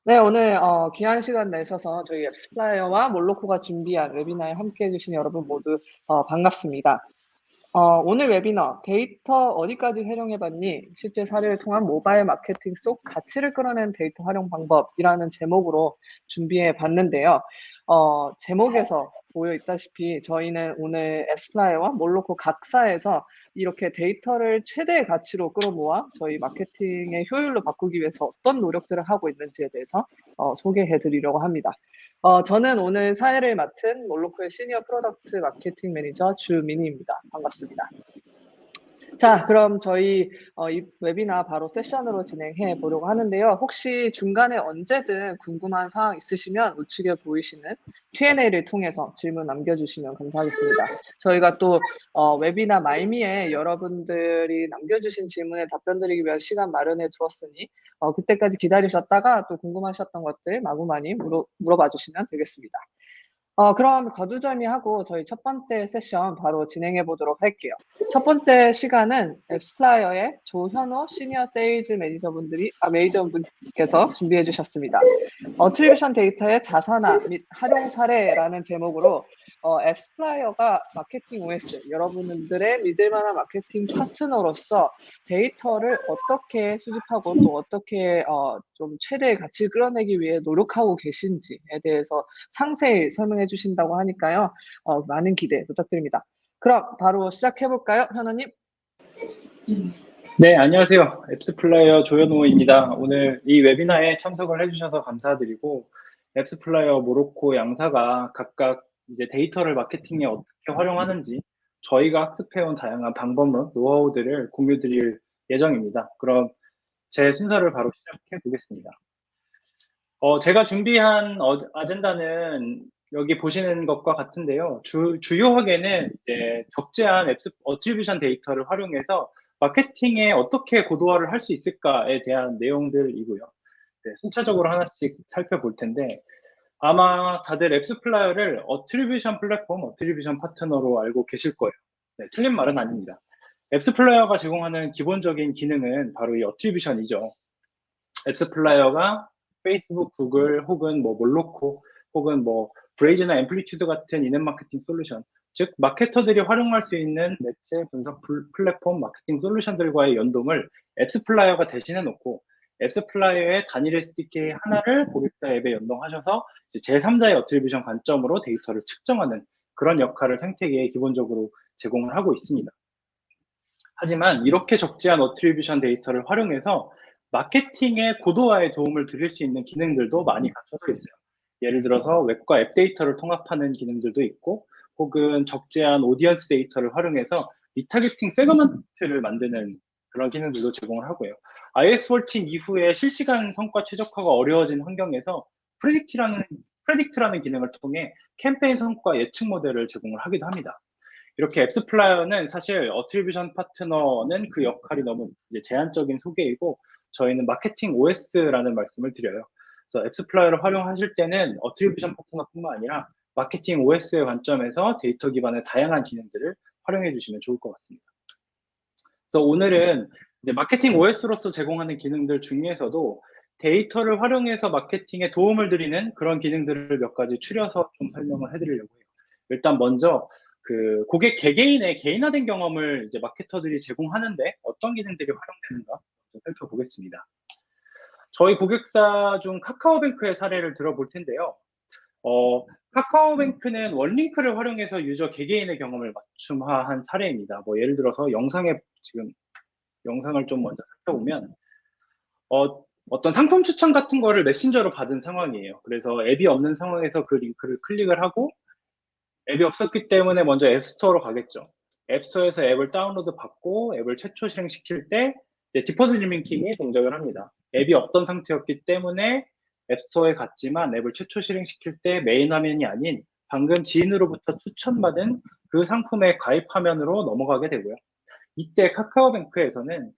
네, 오늘 귀한 시간 내셔서 저희 앱스플라이어와 몰로코가 준비한 웨비나에 함께해 주신 여러분 모두 반갑습니다. 오늘 웨비너 데이터 어디까지 활용해 봤니? 실제 사례를 통한 모바일 마케팅 속 가치를 끌어낸 데이터 활용 방법이라는 제목으로 준비해 봤는데요. 제목에서 보여 있다시피 저희는 오늘 앱스플라이어와 몰로코 각사에서 이렇게 데이터를 최대의 가치로 끌어모아 저희 마케팅의 효율로 바꾸기 위해서 어떤 노력들을 하고 있는지에 대해서 소개해 드리려고 합니다. 저는 오늘 사회를 맡은 몰로코의 시니어 프로덕트 마케팅 매니저 주민희입니다. 반갑습니다. 자, 그럼 저희 이 웨비나 바로 세션으로 진행해 보려고 하는데요. 혹시 중간에 언제든 궁금한 사항 있으시면 우측에 보이시는 Q&A를 통해서 질문 남겨주시면 감사하겠습니다. 저희가 또 웨비나 말미에 여러분들이 남겨주신 질문에 답변 드리기 위한 시간 마련해 두었으니 그때까지 기다리셨다가 또 궁금하셨던 것들 마구마구 물어봐 주시면 되겠습니다. 그럼 거두절미하고 저희 첫 번째 세션 바로 진행해 보도록 할게요. 첫 번째 시간은 앱스플라이어의 조현호 시니어 세일즈 매니저분께서 준비해 주셨습니다. 어트리뷰션 데이터의 자산화 및 활용 사례라는 제목으로 앱스플라이어가 마케팅 OS, 여러분들의 믿을 만한 마케팅 파트너로서 데이터를 어떻게 수집하고 또 어떻게 좀 최대의 가치를 끌어내기 위해 노력하고 계신지에 대해서 상세히 설명해 주신다고 하니까요. 많은 기대 부탁드립니다. 그럼 바로 시작해 볼까요, 현우님? 네, 안녕하세요. 앱스플라이어 조현호입니다. 오늘 이 웨비나에 참석을 해주셔서 감사드리고, 앱스플라이어 모로코 양사가 각각 이제 데이터를 마케팅에 어떻게 활용하는지 저희가 학습해온 다양한 방법론, 노하우들을 공유 드릴 예정입니다. 그럼 제 순서를 바로 시작해 보겠습니다. 제가 준비한 아젠다는 여기 보시는 것과 같은데요. 주요하게는 이제 적재한 어트리뷰션 데이터를 활용해서 마케팅에 어떻게 고도화를 할 수 있을까에 대한 내용들이고요. 네, 순차적으로 하나씩 살펴볼 텐데, 아마 다들 앱스플라이어를 어트리뷰션 플랫폼, 어트리뷰션 파트너로 알고 계실 거예요. 네, 틀린 말은 아닙니다. 앱스플라이어가 제공하는 기본적인 기능은 바로 이 어트리뷰션이죠. 앱스플라이어가 페이스북, 구글 혹은 뭐 몰로코 혹은 뭐 브레이즈나 앰플리튜드 같은 이넷 마케팅 솔루션, 즉 마케터들이 활용할 수 있는 매체 분석 플랫폼 마케팅 솔루션들과의 연동을 앱스플라이어가 대신해 놓고 앱스플라이어의 단일 SDK 하나를 고객사 앱에 연동하셔서 제3자의 어트리뷰션 관점으로 데이터를 측정하는 그런 역할을 생태계에 기본적으로 제공을 하고 있습니다. 하지만 이렇게 적재한 어트리뷰션 데이터를 활용해서 마케팅의 고도화에 도움을 드릴 수 있는 기능들도 많이 갖춰져 있어요. 예를 들어서 웹과 앱 데이터를 통합하는 기능들도 있고, 혹은 적재한 오디언스 데이터를 활용해서 리타겟팅 세그먼트를 만드는 그런 기능들도 제공을 하고요. iOS 14 이후에 실시간 성과 최적화가 어려워진 환경에서 프레딕트라는 기능을 통해 캠페인 성과 예측 모델을 제공을 하기도 합니다. 이렇게 앱스플라이어는 사실 어트리뷰션 파트너는 그 역할이 너무 이제 제한적인 소개이고, 저희는 마케팅 OS라는 말씀을 드려요. 그래서 앱스플라이어를 활용하실 때는 어트리뷰션 파트너뿐만 아니라 마케팅 OS의 관점에서 데이터 기반의 다양한 기능들을 활용해 주시면 좋을 것 같습니다. 그래서 오늘은 이제 마케팅 OS로서 제공하는 기능들 중에서도 데이터를 활용해서 마케팅에 도움을 드리는 그런 기능들을 몇 가지 추려서 좀 설명을 해드리려고 해요. 일단 먼저 그 고객 개개인의 개인화된 경험을 이제 마케터들이 제공하는데 어떤 기능들이 활용되는가 좀 살펴보겠습니다. 저희 고객사 중 카카오뱅크의 사례를 들어볼 텐데요. 카카오뱅크는 원링크를 활용해서 유저 개개인의 경험을 맞춤화한 사례입니다. 뭐 예를 들어서 지금 영상을 좀 먼저 살펴보면 어떤 상품 추천 같은 거를 메신저로 받은 상황이에요. 그래서 앱이 없는 상황에서 그 링크를 클릭을 하고, 앱이 없었기 때문에 먼저 앱스토어로 가겠죠. 앱스토어에서 앱을 다운로드 받고 앱을 최초 실행시킬 때 디포짓 링킹이 동작을 합니다. 앱이 없던 상태였기 때문에 앱스토어에 갔지만 앱을 최초 실행시킬 때 메인 화면이 아닌 방금 지인으로부터 추천받은 그 상품의 가입 화면으로 넘어가게 되고요. 이때 카카오뱅크에서는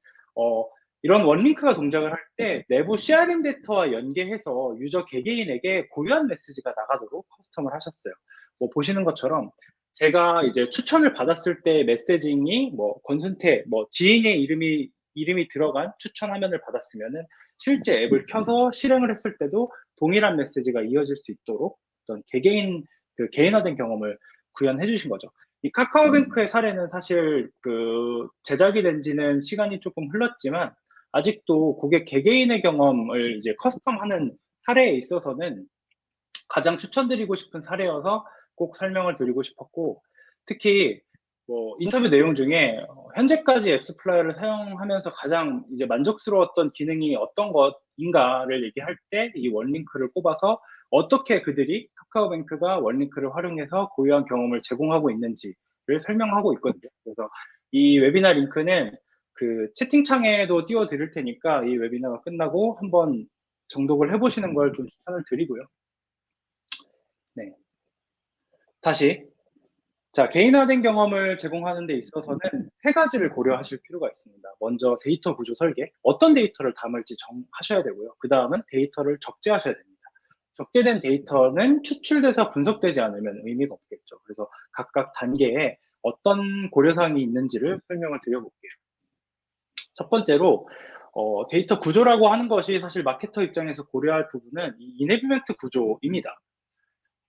이런 원링크가 동작을 할 때 내부 CRM 데이터와 연계해서 유저 개개인에게 고유한 메시지가 나가도록 커스텀을 하셨어요. 뭐 보시는 것처럼 제가 이제 추천을 받았을 때 메시징이 뭐 권순태, 뭐 지인의 이름이 이름이 들어간 추천 화면을 받았으면은 실제 앱을 켜서 실행을 했을 때도 동일한 메시지가 이어질 수 있도록 어떤 개인화된 경험을 구현해 주신 거죠. 이 카카오뱅크의 사례는 사실 제작이 된 지는 시간이 조금 흘렀지만 아직도 고객 개개인의 경험을 이제 커스텀하는 사례에 있어서는 가장 추천드리고 싶은 사례여서 꼭 설명을 드리고 싶었고, 특히 뭐 인터뷰 내용 중에 현재까지 앱스플라이어를 사용하면서 가장 이제 만족스러웠던 기능이 어떤 것인가를 얘기할 때 이 원링크를 꼽아서 어떻게 그들이 카카오뱅크가 원링크를 활용해서 고유한 경험을 제공하고 있는지를 설명하고 있거든요. 그래서 이 웨비나 링크는 그 채팅창에도 띄워 드릴 테니까 이 웨비나가 끝나고 한번 정독을 해보시는 걸 좀 추천을 드리고요. 네. 다시. 자, 개인화된 경험을 제공하는 데 있어서는 세 가지를 고려하실 필요가 있습니다. 먼저 데이터 구조 설계, 어떤 데이터를 담을지 정하셔야 되고요. 그 다음은 데이터를 적재하셔야 됩니다. 적재된 데이터는 추출돼서 분석되지 않으면 의미가 없겠죠. 그래서 각각 단계에 어떤 고려사항이 있는지를 설명을 드려볼게요. 첫 번째로 데이터 구조라고 하는 것이 사실 마케터 입장에서 고려할 부분은 이 이네비먼트 구조입니다.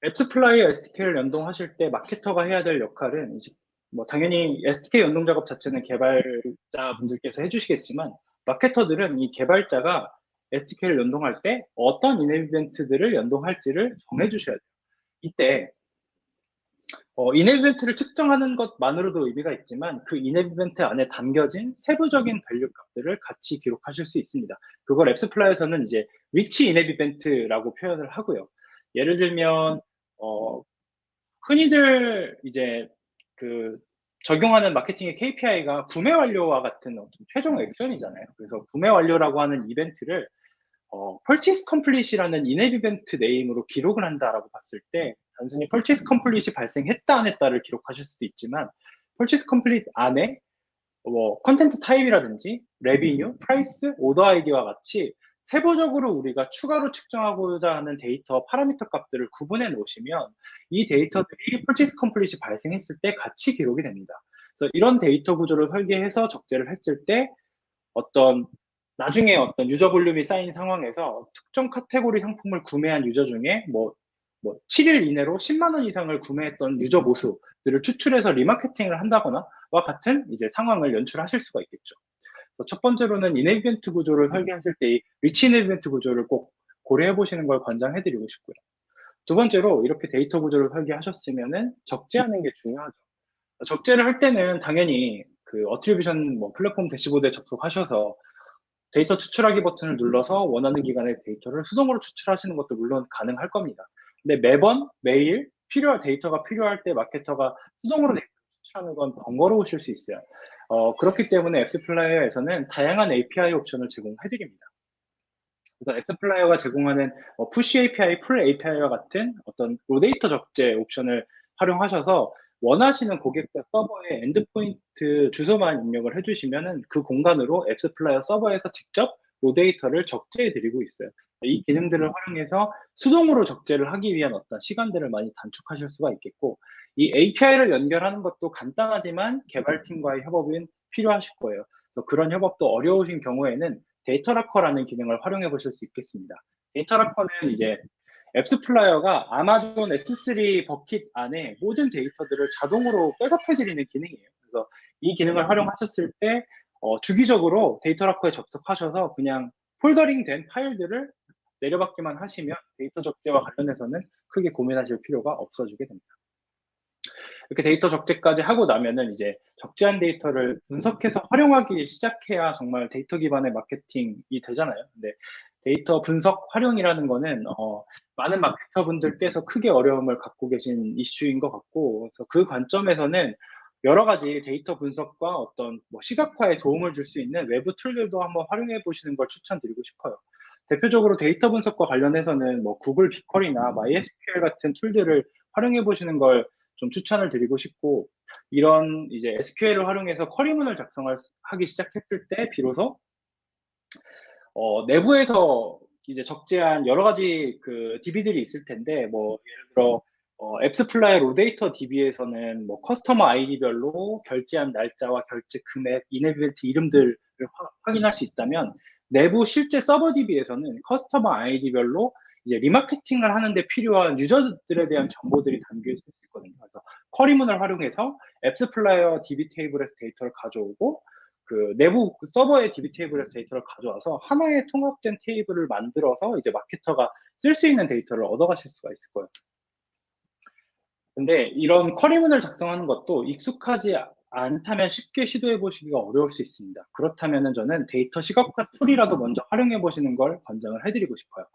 앱스플라이어 SDK를 연동하실 때 마케터가 해야 될 역할은 이제 뭐 당연히 SDK 연동 작업 자체는 개발자분들께서 해주시겠지만 마케터들은 이 개발자가 SDK를 연동할 때 어떤 이네비먼트들을 연동할지를 정해주셔야 돼요. 이때 이네비먼트를 측정하는 것만으로도 의미가 있지만 그 이네비먼트 안에 담겨진 세부적인 밸류 값들을 같이 기록하실 수 있습니다. 그걸 앱스플라이어에서는 이제 리치 이네비먼트라고 표현을 하고요. 예를 들면 흔히들 이제 적용하는 마케팅의 KPI가 구매 완료와 같은 어떤 최종 액션이잖아요. 그래서 구매 완료라고 하는 이벤트를 purchase complete이라는 인앱 이벤트 네임으로 기록을 한다라고 봤을 때 단순히 purchase complete이 발생했다 안 했다를 기록하실 수도 있지만 purchase complete 안에 뭐 컨텐트 타입이라든지 레비뉴, 프라이스, 오더 아이디와 같이 세부적으로 우리가 추가로 측정하고자 하는 데이터 파라미터 값들을 구분해 놓으시면 이 데이터들이 purchase complete이 발생했을 때 같이 기록이 됩니다. 그래서 이런 데이터 구조를 설계해서 적재를 했을 때 나중에 어떤 유저 볼륨이 쌓인 상황에서 특정 카테고리 상품을 구매한 유저 중에 뭐 7일 이내로 10만 원 이상을 구매했던 유저 보수들을 추출해서 리마케팅을 한다거나 와 같은 이제 상황을 연출하실 수가 있겠죠. 첫 번째로는 인이벤트 구조를 설계하실 때 이 리치 인이벤트 구조를 꼭 고려해 보시는 걸 권장해 드리고 싶고요. 두 번째로 이렇게 데이터 구조를 설계하셨으면은 적재하는 게 중요하죠. 적재를 할 때는 당연히 어트리뷰션 플랫폼 대시보드에 접속하셔서 데이터 추출하기 버튼을 눌러서 원하는 기간의 데이터를 수동으로 추출하시는 것도 물론 가능할 겁니다. 근데 매일 데이터가 필요할 때 마케터가 수동으로 데이터 추출하는 건 번거로우실 수 있어요. 그렇기 때문에 앱스플라이어에서는 다양한 API 옵션을 제공해드립니다. 그래서 앱스플라이어가 제공하는 푸시 API, 풀 API와 같은 어떤 로데이터 적재 옵션을 활용하셔서 원하시는 고객사 서버의 엔드포인트 주소만 입력을 해주시면은 그 공간으로 앱스플라이어 서버에서 직접 로데이터를 적재해 드리고 있어요. 이 기능들을 활용해서 수동으로 적재를 하기 위한 어떤 시간들을 많이 단축하실 수가 있겠고, 이 API를 연결하는 것도 간단하지만 개발팀과의 협업은 필요하실 거예요. 그래서 그런 협업도 어려우신 경우에는 데이터 락커라는 기능을 활용해 보실 수 있겠습니다. 데이터 락커는 이제 앱스플라이어가 아마존 S3 버킷 안에 모든 데이터들을 자동으로 백업해 드리는 기능이에요. 그래서 이 기능을 활용하셨을 때 주기적으로 데이터 락커에 접속하셔서 그냥 폴더링 된 파일들을 내려받기만 하시면 데이터 적재와 관련해서는 크게 고민하실 필요가 없어지게 됩니다. 이렇게 데이터 적재까지 하고 나면은 이제 적재한 데이터를 분석해서 활용하기 시작해야 정말 데이터 기반의 마케팅이 되잖아요. 근데 데이터 분석 활용이라는 거는 많은 마케터분들께서 크게 어려움을 갖고 계신 이슈인 것 같고, 그래서 그 관점에서는 여러 가지 데이터 분석과 어떤 시각화에 도움을 줄 수 있는 외부 툴들도 한번 활용해 보시는 걸 추천드리고 싶어요. 대표적으로 데이터 분석과 관련해서는 구글 빅쿼리나 MySQL 같은 툴들을 활용해 보시는 걸 좀 추천을 드리고 싶고, 이런 이제 SQL을 활용해서 쿼리문을 작성하기 시작했을 때 비로소 내부에서 이제 적재한 여러 가지 DB들이 있을 텐데, 예를 들어 앱스플라이어 로데이터 DB에서는 뭐 커스터머 아이디별로 결제한 날짜와 결제 금액, 인앱 이벤트 이름들을 확인할 수 있다면 내부 실제 서버 DB에서는 커스터머 아이디별로 이제 리마케팅을 하는데 필요한 유저들에 대한 정보들이 담겨 있을 수 있거든요. 그래서 쿼리문을 활용해서 앱스플라이어 DB 테이블에서 데이터를 가져오고 그 내부 서버의 DB 테이블에서 데이터를 가져와서 하나의 통합된 테이블을 만들어서 이제 마케터가 쓸 수 있는 데이터를 얻어가실 수가 있을 거예요. 근데 이런 쿼리문을 작성하는 것도 익숙하지 않다면 쉽게 시도해 보시기가 어려울 수 있습니다. 그렇다면 저는 데이터 시각화 툴이라도 먼저 활용해 보시는 걸 권장을 해드리고 싶어요.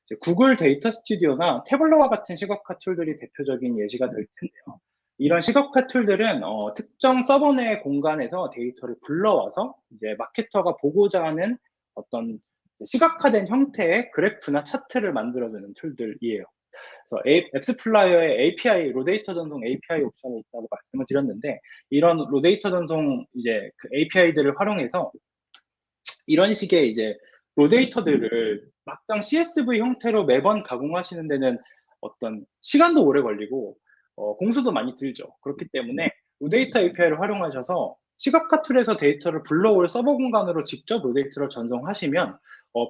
이제 구글 데이터 스튜디오나 태블러와 같은 시각화 툴들이 대표적인 예시가 될 텐데요. 이런 시각화 툴들은 특정 서버 내 공간에서 데이터를 불러와서 이제 마케터가 보고자 하는 어떤 시각화된 형태의 그래프나 차트를 만들어주는 툴들이에요. 그래서 앱스플라이어의 API, 로데이터 전송 API 옵션이 있다고 말씀을 드렸는데, 이런 로데이터 전송 이제 그 API들을 활용해서 이런 식의 이제 로데이터들을 막상 CSV 형태로 매번 가공하시는 데는 어떤 시간도 오래 걸리고 공수도 많이 들죠. 그렇기 때문에 로데이터 API를 활용하셔서 시각화 툴에서 데이터를 불러올 서버 공간으로 직접 로데이터를 전송하시면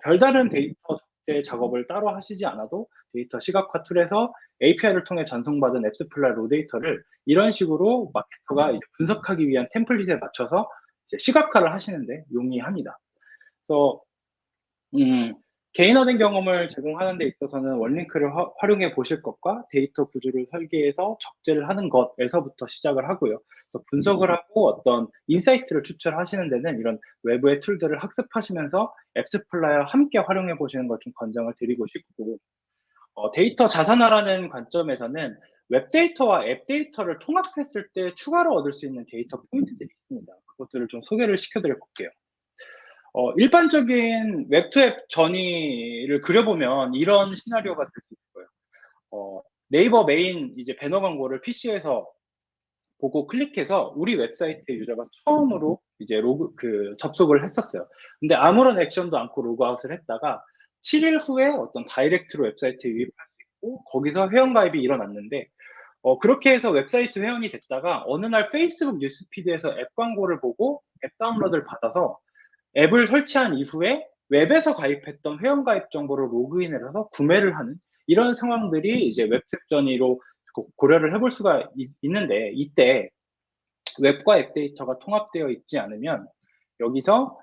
별다른 데이터 적재 작업을 따로 하시지 않아도 데이터 시각화 툴에서 API를 통해 전송받은 앱스플라이 로데이터를 이런 식으로 마케터가 이제 분석하기 위한 템플릿에 맞춰서 이제 시각화를 하시는데 용이합니다. 그래서 개인화된 경험을 제공하는 데 있어서는 원링크를 활용해 보실 것과 데이터 구조를 설계해서 적재를 하는 것에서부터 시작을 하고요. 그래서 분석을 하고 어떤 인사이트를 추출하시는 데는 이런 외부의 툴들을 학습하시면서 앱스플라이어 함께 활용해 보시는 걸 좀 권장을 드리고 싶고, 데이터 자산화라는 관점에서는 웹데이터와 앱데이터를 통합했을 때 추가로 얻을 수 있는 데이터 포인트들이 있습니다. 그것들을 좀 소개를 시켜드려 볼게요. 일반적인 웹투앱 전이를 그려보면 이런 시나리오가 될 수 있을 거예요. 네이버 메인 이제 배너 광고를 PC에서 보고 클릭해서 우리 웹사이트 유저가 처음으로 이제 접속을 했었어요. 근데 아무런 액션도 않고 로그아웃을 했다가 7일 후에 어떤 다이렉트로 웹사이트에 유입할 수 있고 거기서 회원가입이 일어났는데 그렇게 해서 웹사이트 회원이 됐다가 어느 날 페이스북 뉴스피드에서 앱 광고를 보고 앱 다운로드를 받아서 앱을 설치한 이후에 웹에서 가입했던 회원가입 정보를 로그인을 해서 구매를 하는 이런 상황들이 이제 웹툰 전이로 고려를 해볼 수가 있는데, 이때 웹과 앱 데이터가 통합되어 있지 않으면 여기서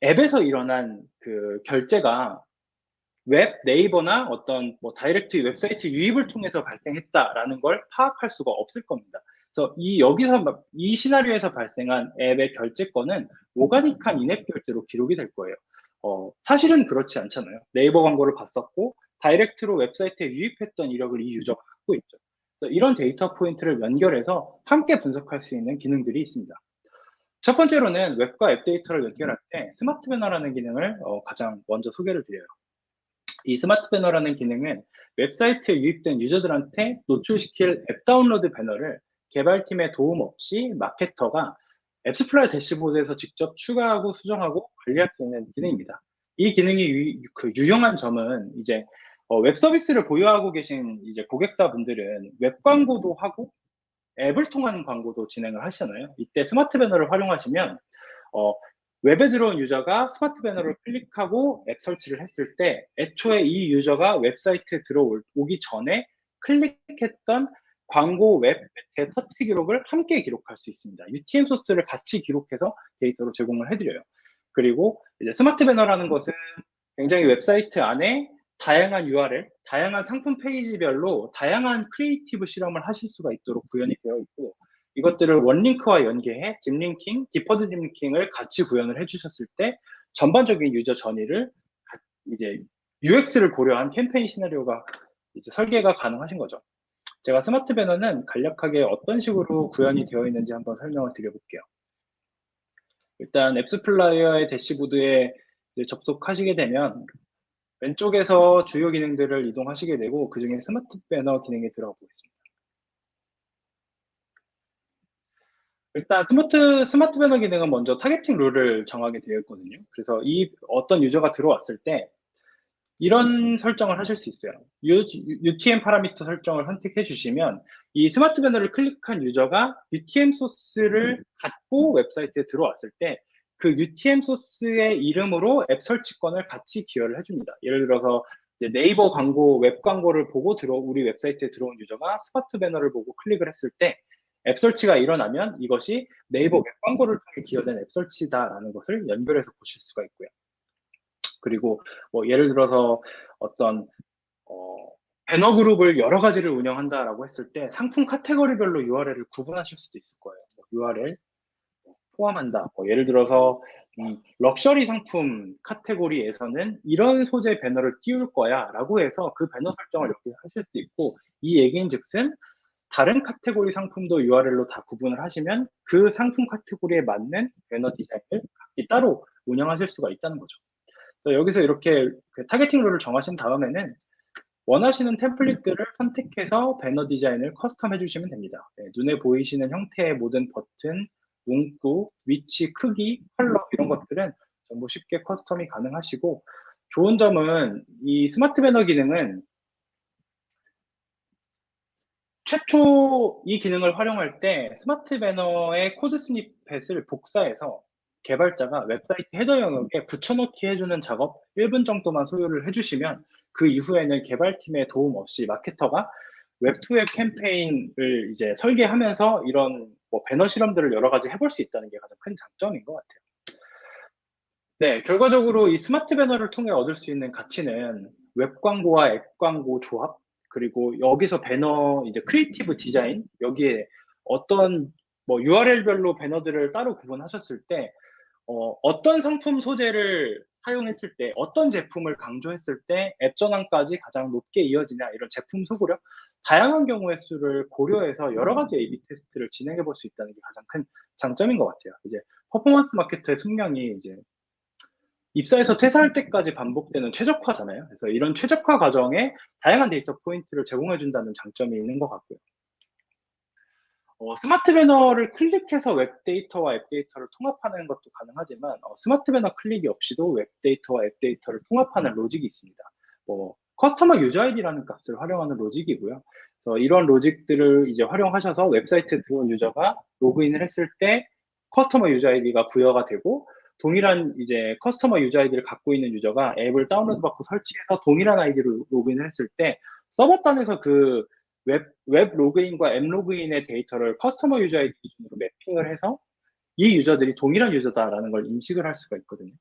앱에서 일어난 그 결제가 웹, 네이버나 어떤 뭐 다이렉트 웹사이트 유입을 통해서 발생했다라는 걸 파악할 수가 없을 겁니다. 그래서 여기서 이 시나리오에서 발생한 앱의 결제권은 오가닉한 인앱 결제로 기록이 될 거예요. 사실은 그렇지 않잖아요. 네이버 광고를 봤었고 다이렉트로 웹사이트에 유입했던 이력을 이 유저가 갖고 있죠. 그래서 이런 데이터 포인트를 연결해서 함께 분석할 수 있는 기능들이 있습니다. 첫 번째로는 웹과 앱 데이터를 연결할 때 스마트 배너라는 기능을 가장 먼저 소개를 드려요. 이 스마트 배너라는 기능은 웹사이트에 유입된 유저들한테 노출시킬 앱 다운로드 배너를 개발팀의 도움 없이 마케터가 앱스플라이 대시보드에서 직접 추가하고 수정하고 관리할 수 있는 기능입니다. 이 기능이 유용한 점은 이제 웹 서비스를 보유하고 계신 이제 고객사분들은 웹 광고도 하고 앱을 통한 광고도 진행을 하시잖아요. 이때 스마트 배너를 활용하시면 웹에 들어온 유저가 스마트 배너를 클릭하고 앱 설치를 했을 때 애초에 이 유저가 웹사이트에 들어오기 전에 클릭했던 광고 웹 매체 터치 기록을 함께 기록할 수 있습니다. UTM 소스를 같이 기록해서 데이터로 제공을 해드려요. 그리고 이제 스마트 배너라는 것은 굉장히 웹사이트 안에 다양한 URL, 다양한 상품 페이지별로 다양한 크리에이티브 실험을 하실 수가 있도록 구현이 되어 있고, 이것들을 원링크와 연계해 딥링킹, 디퍼드 딥링킹을 같이 구현을 해주셨을 때 전반적인 유저 전이를 이제 UX를 고려한 캠페인 시나리오가 이제 설계가 가능하신 거죠. 제가 스마트 배너는 간략하게 어떤 식으로 구현이 되어 있는지 한번 설명을 드려볼게요. 일단 앱스플라이어의 대시보드에 접속하시게 되면 왼쪽에서 주요 기능들을 이동하시게 되고 그 중에 스마트 배너 기능에 들어가 보겠습니다. 일단 스마트 배너 기능은 먼저 타겟팅 룰을 정하게 되어 있거든요. 그래서 이 어떤 유저가 들어왔을 때 이런 설정을 하실 수 있어요. UTM 파라미터 설정을 선택해 주시면 이 스마트 배너를 클릭한 유저가 UTM 소스를 갖고 웹사이트에 들어왔을 때 그 UTM 소스의 이름으로 앱 설치권을 같이 기여를 해줍니다. 예를 들어서 이제 네이버 광고, 웹 광고를 보고 우리 웹사이트에 들어온 유저가 스마트 배너를 보고 클릭을 했을 때 앱 설치가 일어나면 이것이 네이버 웹 광고를 통해 기여된 앱 설치다라는 것을 연결해서 보실 수가 있고요. 그리고 뭐 예를 들어서 어떤 배너 그룹을 여러 가지를 운영한다라고 했을 때 상품 카테고리별로 URL을 구분하실 수도 있을 거예요. URL 포함한다. 예를 들어서 럭셔리 상품 카테고리에서는 이런 소재 배너를 띄울 거야 라고 해서 그 배너 설정을 여기 하실 수 있고, 이 얘기인즉슨 다른 카테고리 상품도 URL로 다 구분을 하시면 그 상품 카테고리에 맞는 배너 디자인을 각기 따로 운영하실 수가 있다는 거죠. 여기서 이렇게 그 타겟팅 룰을 정하신 다음에는 원하시는 템플릿들을 선택해서 배너 디자인을 커스텀 해주시면 됩니다. 네, 눈에 보이시는 형태의 모든 버튼, 문구, 위치, 크기, 컬러 이런 것들은 전부 쉽게 커스텀이 가능하시고, 좋은 점은 이 스마트 배너 기능은 최초 이 기능을 활용할 때 스마트 배너의 코드 스니펫을 복사해서 개발자가 웹사이트 헤더 영역에 붙여넣기 해주는 작업 1분 정도만 소요를 해주시면 그 이후에는 개발팀의 도움 없이 마케터가 웹2웹 캠페인을 이제 설계하면서 이런 뭐 배너 실험들을 여러 가지 해볼 수 있다는 게 가장 큰 장점인 것 같아요. 네, 결과적으로 이 스마트 배너를 통해 얻을 수 있는 가치는 웹 광고와 앱 광고 조합, 그리고 여기서 배너 이제 크리에이티브 디자인, 여기에 어떤 뭐 URL별로 배너들을 따로 구분하셨을 때 어떤 상품 소재를 사용했을 때, 어떤 제품을 강조했을 때 앱 전환까지 가장 높게 이어지냐, 이런 제품 소구력, 다양한 경우의 수를 고려해서 여러 가지 A/B 테스트를 진행해 볼 수 있다는 게 가장 큰 장점인 것 같아요. 이제 퍼포먼스 마케터의 숙명이 이제 입사해서 퇴사할 때까지 반복되는 최적화잖아요. 그래서 이런 최적화 과정에 다양한 데이터 포인트를 제공해 준다는 장점이 있는 것 같고요. 스마트 배너를 클릭해서 웹 데이터와 앱 데이터를 통합하는 것도 가능하지만 스마트 배너 클릭이 없이도 웹 데이터와 앱 데이터를 통합하는 로직이 있습니다. 커스터머 유저 아이디라는 값을 활용하는 로직이고요. 그래서 이런 로직들을 이제 활용하셔서 웹사이트에 들어온 유저가 로그인을 했을 때 커스터머 유저 아이디가 부여가 되고, 동일한 이제 커스터머 유저 아이디를 갖고 있는 유저가 앱을 다운로드 받고 설치해서 동일한 아이디로 로그인을 했을 때 서버 단에서 그 웹 로그인과 앱 로그인의 데이터를 커스터머 유저 아이디 기준으로 매핑을 해서 이 유저들이 동일한 유저다라는 걸 인식을 할 수가 있거든요.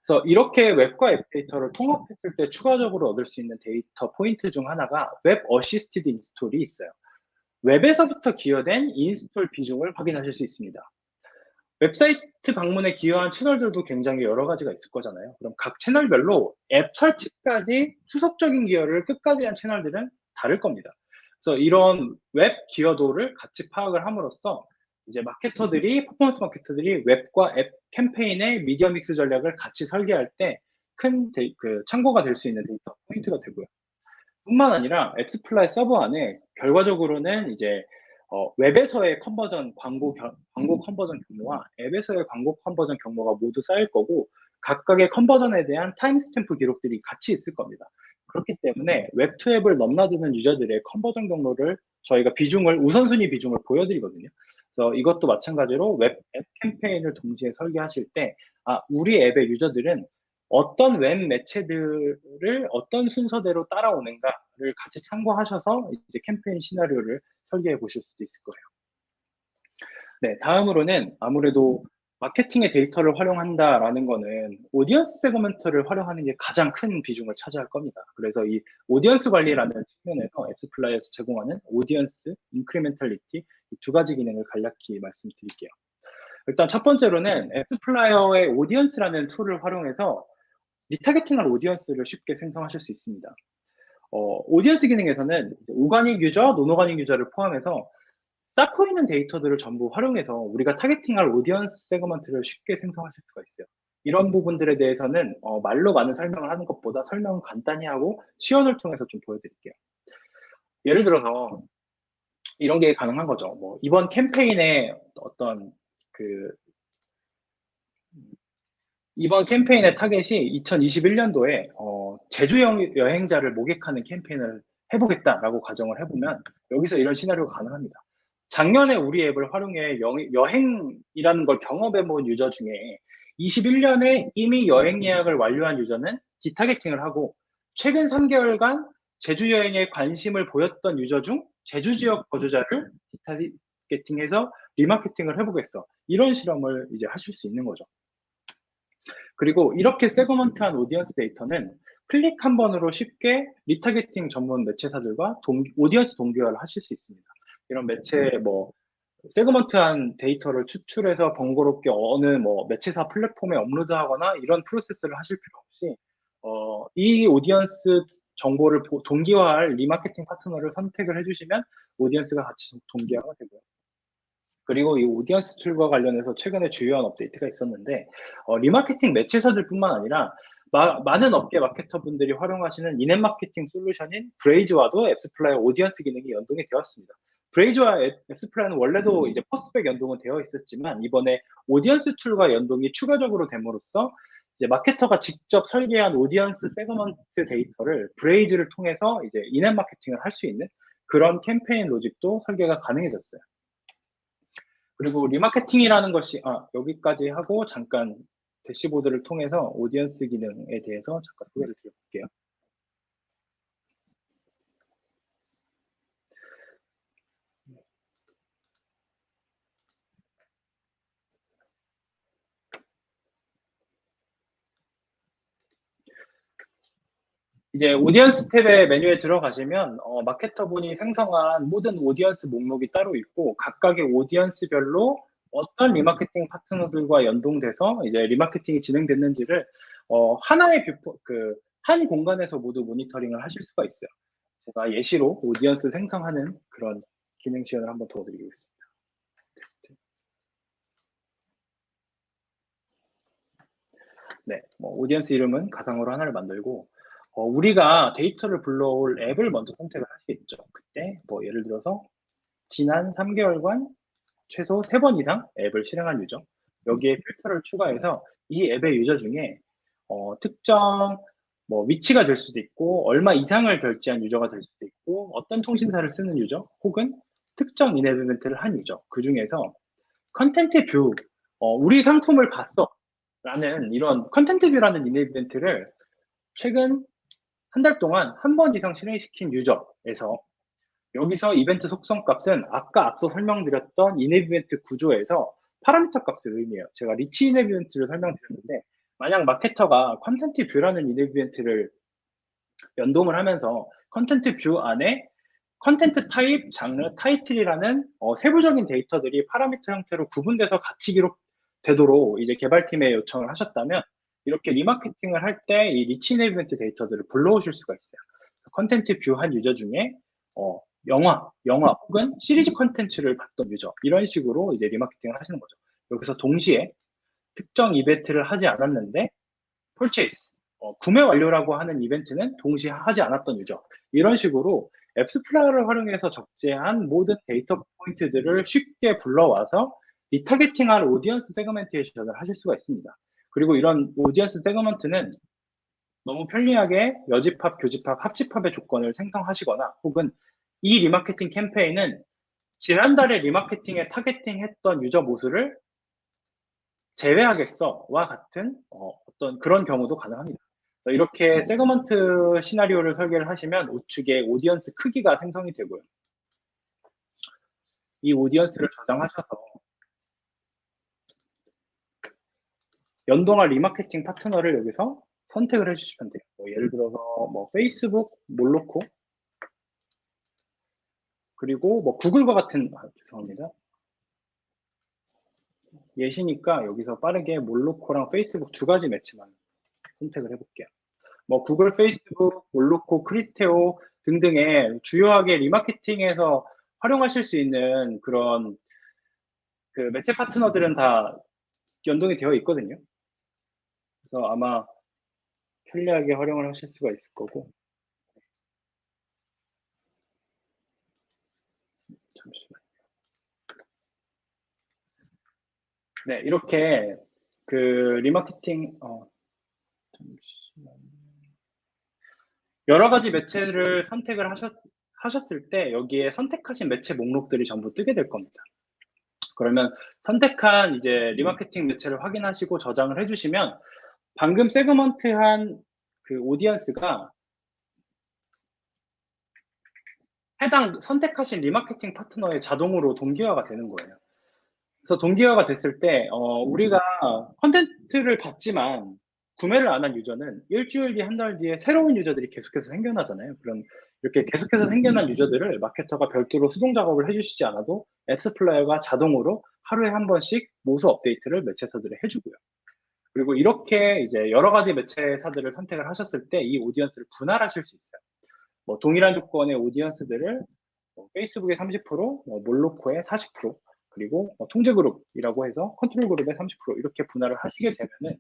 그래서 이렇게 웹과 앱 데이터를 통합했을 때 추가적으로 얻을 수 있는 데이터 포인트 중 하나가 웹 어시스티드 인스톨이 있어요. 웹에서부터 기여된 인스톨 비중을 확인하실 수 있습니다. 웹사이트 방문에 기여한 채널들도 굉장히 여러 가지가 있을 거잖아요. 그럼 각 채널별로 앱 설치까지 후속적인 기여를 끝까지 한 채널들은 다를 겁니다. 그래서 이런 웹 기여도를 같이 파악을 함으로써 이제 퍼포먼스 마케터들이 웹과 앱 캠페인의 미디어 믹스 전략을 같이 설계할 때 큰 참고가 될 수 있는 데이터 포인트가 되고요. 뿐만 아니라 앱스플라이 서버 안에 결과적으로는 이제 웹에서의 광고 컨버전 경로와 앱에서의 광고 컨버전 경로가 모두 쌓일 거고, 각각의 컨버전에 대한 타임스탬프 기록들이 같이 있을 겁니다. 그렇기 때문에 웹 투 앱을 넘나드는 유저들의 컨버전 경로를 저희가 우선순위 비중을 보여드리거든요. 그래서 이것도 마찬가지로 웹 앱 캠페인을 동시에 설계하실 때, 우리 앱의 유저들은 어떤 웹 매체들을 어떤 순서대로 따라오는가를 같이 참고하셔서 이제 캠페인 시나리오를 설계해 보실 수도 있을 거예요. 네, 다음으로는 아무래도 마케팅의 데이터를 활용한다라는 거는 오디언스 세그먼트를 활용하는 게 가장 큰 비중을 차지할 겁니다. 그래서 이 오디언스 관리라는 측면에서 앱스플라이어에서 제공하는 오디언스, 인크리멘탈리티 이 두 가지 기능을 간략히 말씀드릴게요. 일단 첫 번째로는 앱스플라이어의 오디언스라는 툴을 활용해서 리타겟팅한 오디언스를 쉽게 생성하실 수 있습니다. 오디언스 기능에서는 오가닉 유저, 논오가닉 유저를 포함해서 쌓고 있는 데이터들을 전부 활용해서 우리가 타겟팅할 오디언스 세그먼트를 쉽게 생성하실 수가 있어요. 이런 부분들에 대해서는 말로 많은 설명을 하는 것보다 설명을 간단히 하고 시연을 통해서 좀 보여드릴게요. 예를 들어서 이런 게 가능한 거죠. 이번 캠페인에 어떤 이번 캠페인의 타겟이 2021년도에 제주 여행자를 모객하는 캠페인을 해보겠다라고 가정을 해보면 여기서 이런 시나리오가 가능합니다. 작년에 우리 앱을 활용해 여행이라는 걸 경험해본 유저 중에 21년에 이미 여행 예약을 완료한 유저는 디타겟팅을 하고 최근 3개월간 제주 여행에 관심을 보였던 유저 중 제주 지역 거주자를 디타겟팅해서 리마케팅을 해보겠어. 이런 실험을 이제 하실 수 있는 거죠. 그리고 이렇게 세그먼트한 오디언스 데이터는 클릭 한 번으로 쉽게 리타겟팅 전문 매체사들과 오디언스 동기화를 하실 수 있습니다. 이런 매체 세그먼트한 데이터를 추출해서 번거롭게 어느 매체사 플랫폼에 업로드하거나 이런 프로세스를 하실 필요 없이 이 오디언스 정보를 동기화할 리마케팅 파트너를 선택을 해주시면 오디언스가 같이 동기화가 되고요. 그리고 이 오디언스 툴과 관련해서 최근에 주요한 업데이트가 있었는데 리마케팅 매체사들뿐만 아니라 많은 업계 마케터 분들이 활용하시는 인앱 마케팅 솔루션인 브레이즈와도 앱스플라이어 오디언스 기능이 연동이 되었습니다. 브레이즈와 앱스플라이어는 원래도 이제 포스트백 연동은 되어 있었지만 이번에 오디언스 툴과 연동이 추가적으로 됨으로써 이제 마케터가 직접 설계한 오디언스 세그먼트 데이터를 브레이즈를 통해서 이제 인앱 마케팅을 할 수 있는 그런 캠페인 로직도 설계가 가능해졌어요. 그리고 리마케팅이라는 것이 여기까지 하고 잠깐 대시보드를 통해서 오디언스 기능에 대해서 잠깐 소개를 드려볼게요. 이제 오디언스 탭의 메뉴에 들어가시면 마케터분이 생성한 모든 오디언스 목록이 따로 있고 각각의 오디언스별로 어떤 리마케팅 파트너들과 연동돼서 이제 리마케팅이 진행됐는지를 하나의 한 공간에서 모두 모니터링을 하실 수가 있어요. 제가 예시로 오디언스 생성하는 그런 기능 지원을 한번 도와드리겠습니다. 네, 오디언스 이름은 가상으로 하나를 만들고 우리가 데이터를 불러올 앱을 먼저 선택을 하시겠죠. 그때 예를 들어서 지난 3개월간 최소 3번 이상 앱을 실행한 유저 여기에 필터를 추가해서 이 앱의 유저 중에 특정 위치가 될 수도 있고 얼마 이상을 결제한 유저가 될 수도 있고 어떤 통신사를 쓰는 유저 혹은 특정 인앱 이벤트를 한 유저 그 중에서 컨텐트 뷰 우리 상품을 봤어 라는 이런 컨텐트 뷰라는 인앱 이벤트를 최근 한 달 동안 한 번 이상 실행시킨 유저에서 여기서 이벤트 속성 값은 아까 앞서 설명드렸던 인앱 이벤트 구조에서 파라미터 값을 의미해요. 제가 리치 인앱 이벤트를 설명드렸는데 만약 마케터가 컨텐트 뷰라는 인앱 이벤트를 연동을 하면서 컨텐트 뷰 안에 컨텐트 타입, 장르, 타이틀이라는 세부적인 데이터들이 파라미터 형태로 구분돼서 같이 기록되도록 이제 개발팀에 요청을 하셨다면 이렇게 리마케팅을 할 때 이 리치 인앱 이벤트 데이터들을 불러오실 수가 있어요. 컨텐트 뷰 한 유저 중에 영화 혹은 시리즈 컨텐츠를 봤던 유저 이런 식으로 이제 리마케팅을 하시는 거죠. 여기서 동시에 특정 이벤트를 하지 않았는데 purchase 구매 완료라고 하는 이벤트는 동시에 하지 않았던 유저 이런 식으로 앱스플라이어를 활용해서 적재한 모든 데이터 포인트들을 쉽게 불러와서 리타겟팅할 오디언스 세그멘테이션을 하실 수가 있습니다. 그리고 이런 오디언스 세그먼트는 너무 편리하게 여집합, 교집합, 합집합의 조건을 생성하시거나 혹은 이 리마케팅 캠페인은 지난달에 리마케팅에 타겟팅했던 유저 모수를 제외하겠어와 같은 어떤 그런 경우도 가능합니다. 이렇게 세그먼트 시나리오를 설계를 하시면 우측에 오디언스 크기가 생성이 되고요. 이 오디언스를 저장하셔서 연동할 리마케팅 파트너를 여기서 선택을 해주시면 돼요. 예를 들어서 페이스북, 몰로코 그리고 구글과 같은 죄송합니다. 예시니까 여기서 빠르게 몰로코랑 페이스북 두 가지 매체만 선택을 해볼게요. 구글, 페이스북, 몰로코, 크리테오 등등의 주요하게 리마케팅에서 활용하실 수 있는 그런 그 매체 파트너들은 다 연동이 되어 있거든요. 그래서 아마 편리하게 활용을 하실 수가 있을 거고. 잠시만요. 네, 이렇게 그 리마케팅 잠시만요. 여러 가지 매체를 선택을 하셨을 때 여기에 선택하신 매체 목록들이 전부 뜨게 될 겁니다. 그러면 선택한 이제 리마케팅 매체를 확인하시고 저장을 해주시면 방금 세그먼트한 그 오디언스가 해당 선택하신 리마케팅 파트너에 자동으로 동기화가 되는 거예요. 그래서 동기화가 됐을 때 우리가 컨텐츠를 봤지만 구매를 안 한 유저는 일주일 뒤, 한 달 뒤에 새로운 유저들이 계속해서 생겨나잖아요. 그럼 이렇게 계속해서 생겨난 유저들을 마케터가 별도로 수동 작업을 해주시지 않아도 앱스플라이어가 자동으로 하루에 한 번씩 모수 업데이트를 매체사들에 해주고요. 그리고 이렇게 이제 여러 가지 매체사들을 선택을 하셨을 때 이 오디언스를 분할하실 수 있어요. 뭐 동일한 조건의 오디언스들을 페이스북의 30%, 몰로코의 40%, 그리고 통제 그룹이라고 해서 컨트롤 그룹의 30% 이렇게 분할을 하시게 되면은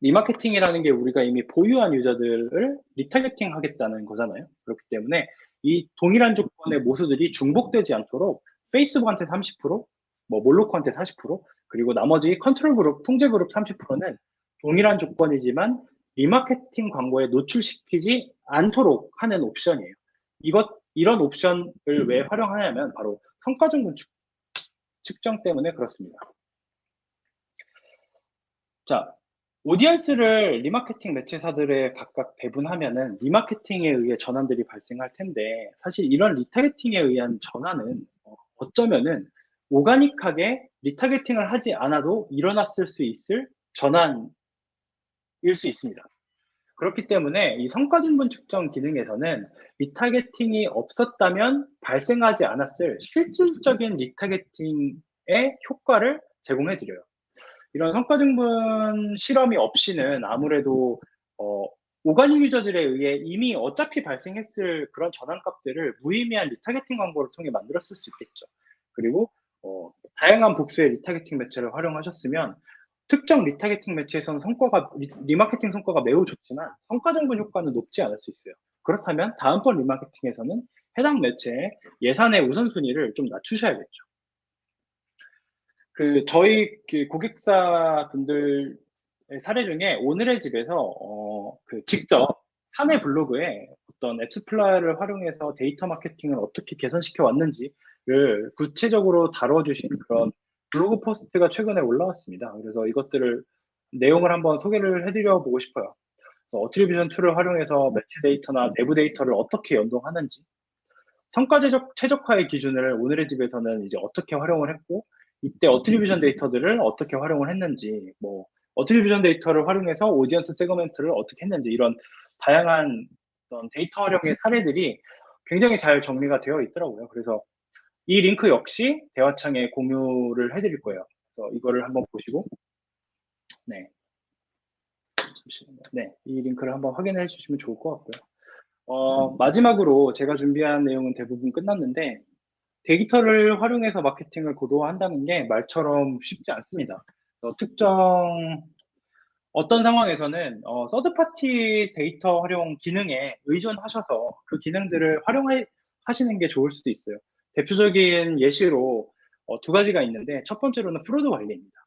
리마케팅이라는 게 우리가 이미 보유한 유저들을 리타겟팅 하겠다는 거잖아요. 그렇기 때문에 이 동일한 조건의 모수들이 중복되지 않도록 페이스북한테 30%, 뭐 몰로코한테 40%, 그리고 나머지 컨트롤 그룹, 통제 그룹 30%는 동일한 조건이지만 리마케팅 광고에 노출시키지 않도록 하는 옵션이에요. 이런 옵션을 왜 활용하냐면 바로 성과증분 측정 때문에 그렇습니다. 자, 오디언스를 리마케팅 매체사들에 각각 배분하면은 리마케팅에 의해 전환들이 발생할 텐데 사실 이런 리타겟팅에 의한 전환은 어쩌면은 오가닉하게 리타겟팅을 하지 않아도 일어났을 수 있을 전환일 수 있습니다. 그렇기 때문에 이 성과진분 측정 기능에서는 리타겟팅이 없었다면 발생하지 않았을 실질적인 리타겟팅의 효과를 제공해 드려요. 이런 성과증분 실험이 없이는 아무래도 오가닉 유저들에 의해 이미 어차피 발생했을 그런 전환값들을 무의미한 리타겟팅 광고를 통해 만들었을 수 있겠죠. 그리고 다양한 복수의 리타겟팅 매체를 활용하셨으면 특정 리타겟팅 매체에서는 리마케팅 성과가 매우 좋지만 성과증분 효과는 높지 않을 수 있어요. 그렇다면 다음번 리마케팅에서는 해당 매체의 예산의 우선순위를 좀 낮추셔야겠죠. 저희 고객사 분들의 사례 중에 오늘의 집에서 직접 사내 블로그에 어떤 앱스플라이어를 활용해서 데이터 마케팅을 어떻게 개선시켜 왔는지를 구체적으로 다뤄주신 그런 블로그 포스트가 최근에 올라왔습니다. 그래서 이것들을 내용을 한번 소개를 해드려 보고 싶어요. 어트리뷰션 툴을 활용해서 매체 데이터나 내부 데이터를 어떻게 연동하는지, 성과 최적화의 기준을 오늘의 집에서는 이제 어떻게 활용을 했고, 이때 어트리뷰션 데이터들을 어떻게 활용을 했는지, 뭐 어트리뷰션 데이터를 활용해서 오디언스 세그먼트를 어떻게 했는지 이런 다양한 어떤 데이터 활용의 사례들이 굉장히 잘 정리가 되어 있더라고요. 그래서 이 링크 역시 대화창에 공유를 해드릴 거예요. 그래서 이거를 한번 보시고, 네, 잠시만요. 네, 이 링크를 한번 확인해 주시면 좋을 것 같고요. 마지막으로 제가 준비한 내용은 대부분 끝났는데 데이터를 활용해서 마케팅을 고도화한다는 게 말처럼 쉽지 않습니다. 어떤 상황에서는 서드파티 데이터 활용 기능에 의존하셔서 그 기능들을 활용하시는 게 좋을 수도 있어요. 대표적인 예시로 두 가지가 있는데 첫 번째로는 프로드 관리입니다.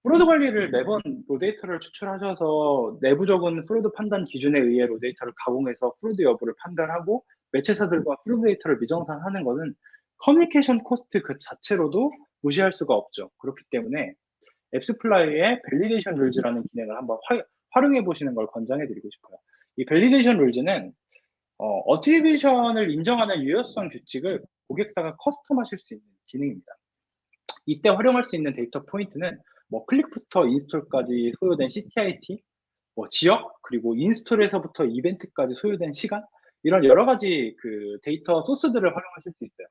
프로드 관리를 매번 로데이터를 추출하셔서 내부적인 프로드 판단 기준에 의해 로데이터를 가공해서 프로드 여부를 판단하고 매체사들과 프로드 데이터를 미정산하는 것은 커뮤니케이션 코스트 그 자체로도 무시할 수가 없죠. 그렇기 때문에 앱스플라이의 밸리데이션 룰즈라는 기능을 한번 활용해 보시는 걸 권장해 드리고 싶어요. 이 밸리데이션 룰즈는 어트리뷰션을 인정하는 유효성 규칙을 고객사가 커스텀하실 수 있는 기능입니다. 이때 활용할 수 있는 데이터 포인트는 뭐 클릭부터 인스톨까지 소요된 CTIT, 뭐 지역, 그리고 인스톨에서부터 이벤트까지 소요된 시간, 이런 여러 가지 그 데이터 소스들을 활용하실 수 있어요.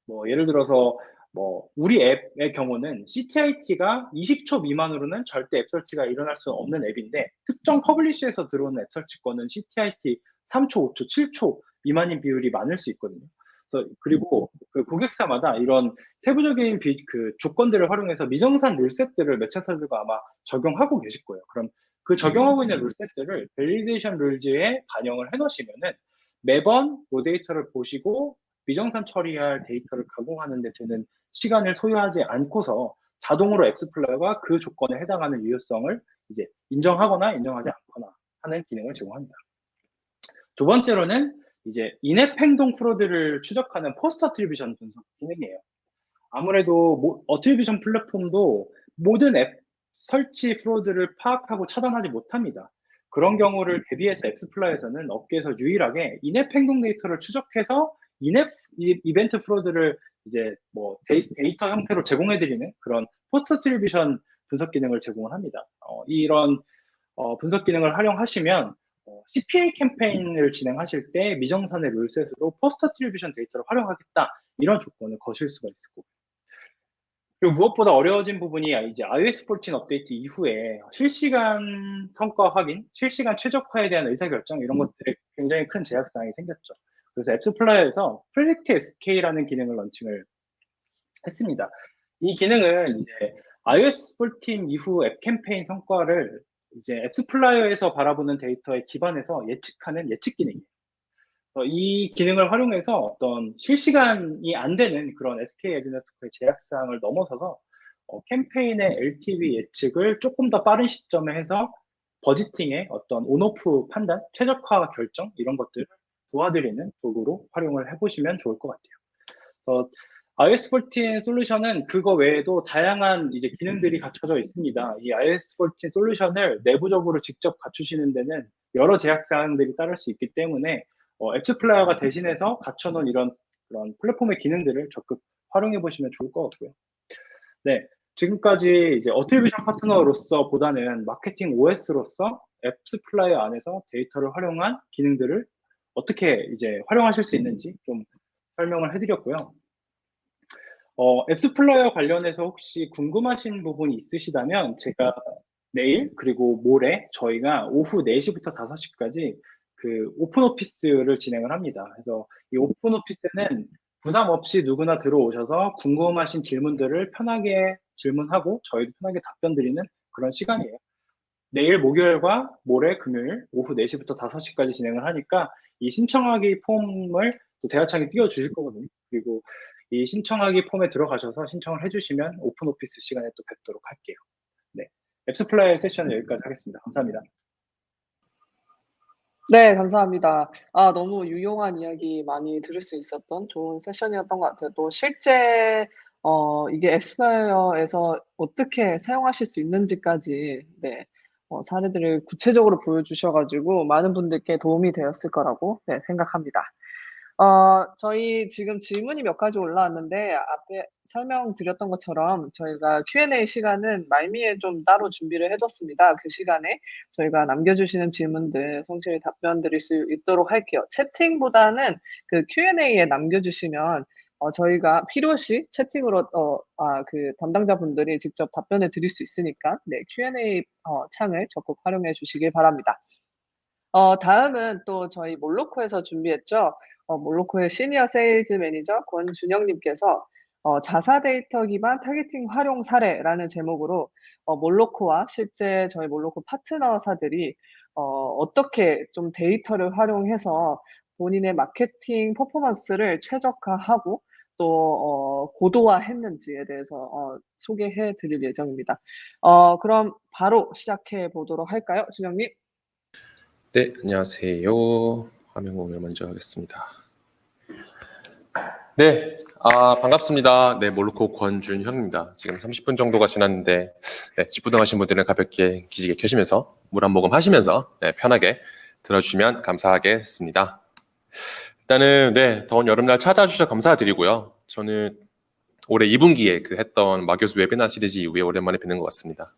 뭐 예를 들어서 뭐 우리 앱의 경우는 CTIT가 20초 미만으로는 절대 앱 설치가 일어날 수 없는 앱인데 특정 퍼블리시에서 들어오는 앱 설치 건은 CTIT 3초, 5초, 7초 미만인 비율이 많을 수 있거든요. 그리고 그 고객사마다 이런 세부적인 그 조건들을 활용해서 미정산 룰셋들을 매체사들과 아마 적용하고 계실 거예요. 그럼 그 적용하고 있는 룰셋들을 밸리데이션 룰즈에 반영을 해 놓으시면은 매번 그 데이터를 보시고 미정산 처리할 데이터를 가공하는 데 드는 시간을 소요하지 않고서 자동으로 앱스플라이어가 그 조건에 해당하는 유효성을 이제 인정하거나 인정하지 않거나 하는 기능을 제공합니다. 두 번째로는 이제 인앱 행동 프로드를 추적하는 포스트 어트리뷰션 분석 기능이에요. 아무래도 어트리뷰션 플랫폼도 모든 앱 설치 프로드를 파악하고 차단하지 못합니다. 그런 경우를 대비해서 앱스플라이어에서는 업계에서 유일하게 인앱 행동 데이터를 추적해서 인앱 이벤트 프로드를 이제 뭐 데이터 형태로 제공해드리는 그런 포스트 어트리뷰션 분석 기능을 제공을 합니다. 이런 분석 기능을 활용하시면 CPA 캠페인을 진행하실 때 미정산의 룰셋으로 포스트 어트리뷰션 데이터를 활용하겠다 이런 조건을 거실 수가 있을 거고. 그리고 무엇보다 어려워진 부분이 이제 iOS 14 업데이트 이후에 실시간 성과 확인, 실시간 최적화에 대한 의사결정 이런 것들에 굉장히 큰 제약사항이 생겼죠. 그래서 앱스플라이어에서 Predict SK라는 기능을 런칭을 했습니다. 이 기능은 이제 iOS 14 이후 앱 캠페인 성과를 이제 앱스플라이어에서 바라보는 데이터에 기반해서 예측하는 예측 기능이에요. 이 기능을 활용해서 어떤 실시간이 안 되는 그런 SK 에드네트워크의 제약사항을 넘어서서 캠페인의 LTV 예측을 조금 더 빠른 시점에 해서 버지팅의 어떤 온오프 판단, 최적화 결정 이런 것들을 도와드리는 도구로 활용을 해보시면 좋을 것 같아요. iOS 14 솔루션은 그거 외에도 다양한 이제 기능들이 갖춰져 있습니다. 이 iOS 14 솔루션을 내부적으로 직접 갖추시는 데는 여러 제약사항들이 따를 수 있기 때문에 앱스플라이어가 대신해서 갖춰놓은 이런 그런 플랫폼의 기능들을 적극 활용해 보시면 좋을 것 같고요. 네, 지금까지 이제 어트리뷰션 파트너로서 보다는 마케팅 OS로서 앱스플라이어 안에서 데이터를 활용한 기능들을 어떻게 이제 활용하실 수 있는지 좀 설명을 해드렸고요. 앱스플라이어 관련해서 혹시 궁금하신 부분이 있으시다면 제가 내일 그리고 모레 저희가 오후 4시부터 5시까지 그 오픈 오피스를 진행을 합니다. 그래서 이 오픈 오피스는 부담 없이 누구나 들어오셔서 궁금하신 질문들을 편하게 질문하고 저희도 편하게 답변 드리는 그런 시간이에요. 내일 목요일과 모레 금요일 오후 4시부터 5시까지 진행을 하니까 이 신청하기 폼을 또 대화창에 띄워주실 거거든요. 그리고 이 신청하기 폼에 들어가셔서 신청을 해주시면 오픈 오피스 시간에 또 뵙도록 할게요. 네, 앱스플라이 세션은 여기까지 하겠습니다. 감사합니다. 네, 감사합니다. 너무 유용한 이야기 많이 들을 수 있었던 좋은 세션이었던 것 같아요. 또 실제 이게 앱스플라이어에서 어떻게 사용하실 수 있는지까지 네, 사례들을 구체적으로 보여주셔 가지고 많은 분들께 도움이 되었을 거라고 네, 생각합니다. 저희 지금 질문이 몇 가지 올라왔는데 앞에 설명드렸던 것처럼 저희가 Q&A 시간은 말미에 좀 따로 준비를 해 뒀습니다. 그 시간에 저희가 남겨주시는 질문들 성실히 답변 드릴 수 있도록 할게요. 채팅보다는 그 Q&A에 남겨주시면 저희가 필요시 채팅으로 그 담당자분들이 직접 답변을 드릴 수 있으니까 네, Q&A 창을 적극 활용해 주시길 바랍니다. 다음은 또 저희 몰로코에서 준비했죠. 몰로코의 시니어 세일즈 매니저 권준영 님께서 자사 데이터 기반 타겟팅 활용 사례라는 제목으로 몰로코와 실제 저희 몰로코 파트너사들이 어떻게 좀 데이터를 활용해서 본인의 마케팅 퍼포먼스를 최적화하고 또 고도화했는지에 대해서 소개해 드릴 예정입니다. 그럼 바로 시작해 보도록 할까요? 준영 님. 네, 안녕하세요. 화면 공유 먼저 하겠습니다. 네, 반갑습니다. 네, 몰로코 권준형입니다. 지금 30분 정도가 지났는데, 네, 집부동하신 분들은 가볍게 기지개 켜시면서 물 한 모금 하시면서 네, 편하게 들어주시면 감사하겠습니다. 일단은 네, 더운 여름날 찾아주셔서 감사드리고요. 저는 올해 2분기에 했던 마교수 웨비나 시리즈 이후에 오랜만에 뵙는 것 같습니다.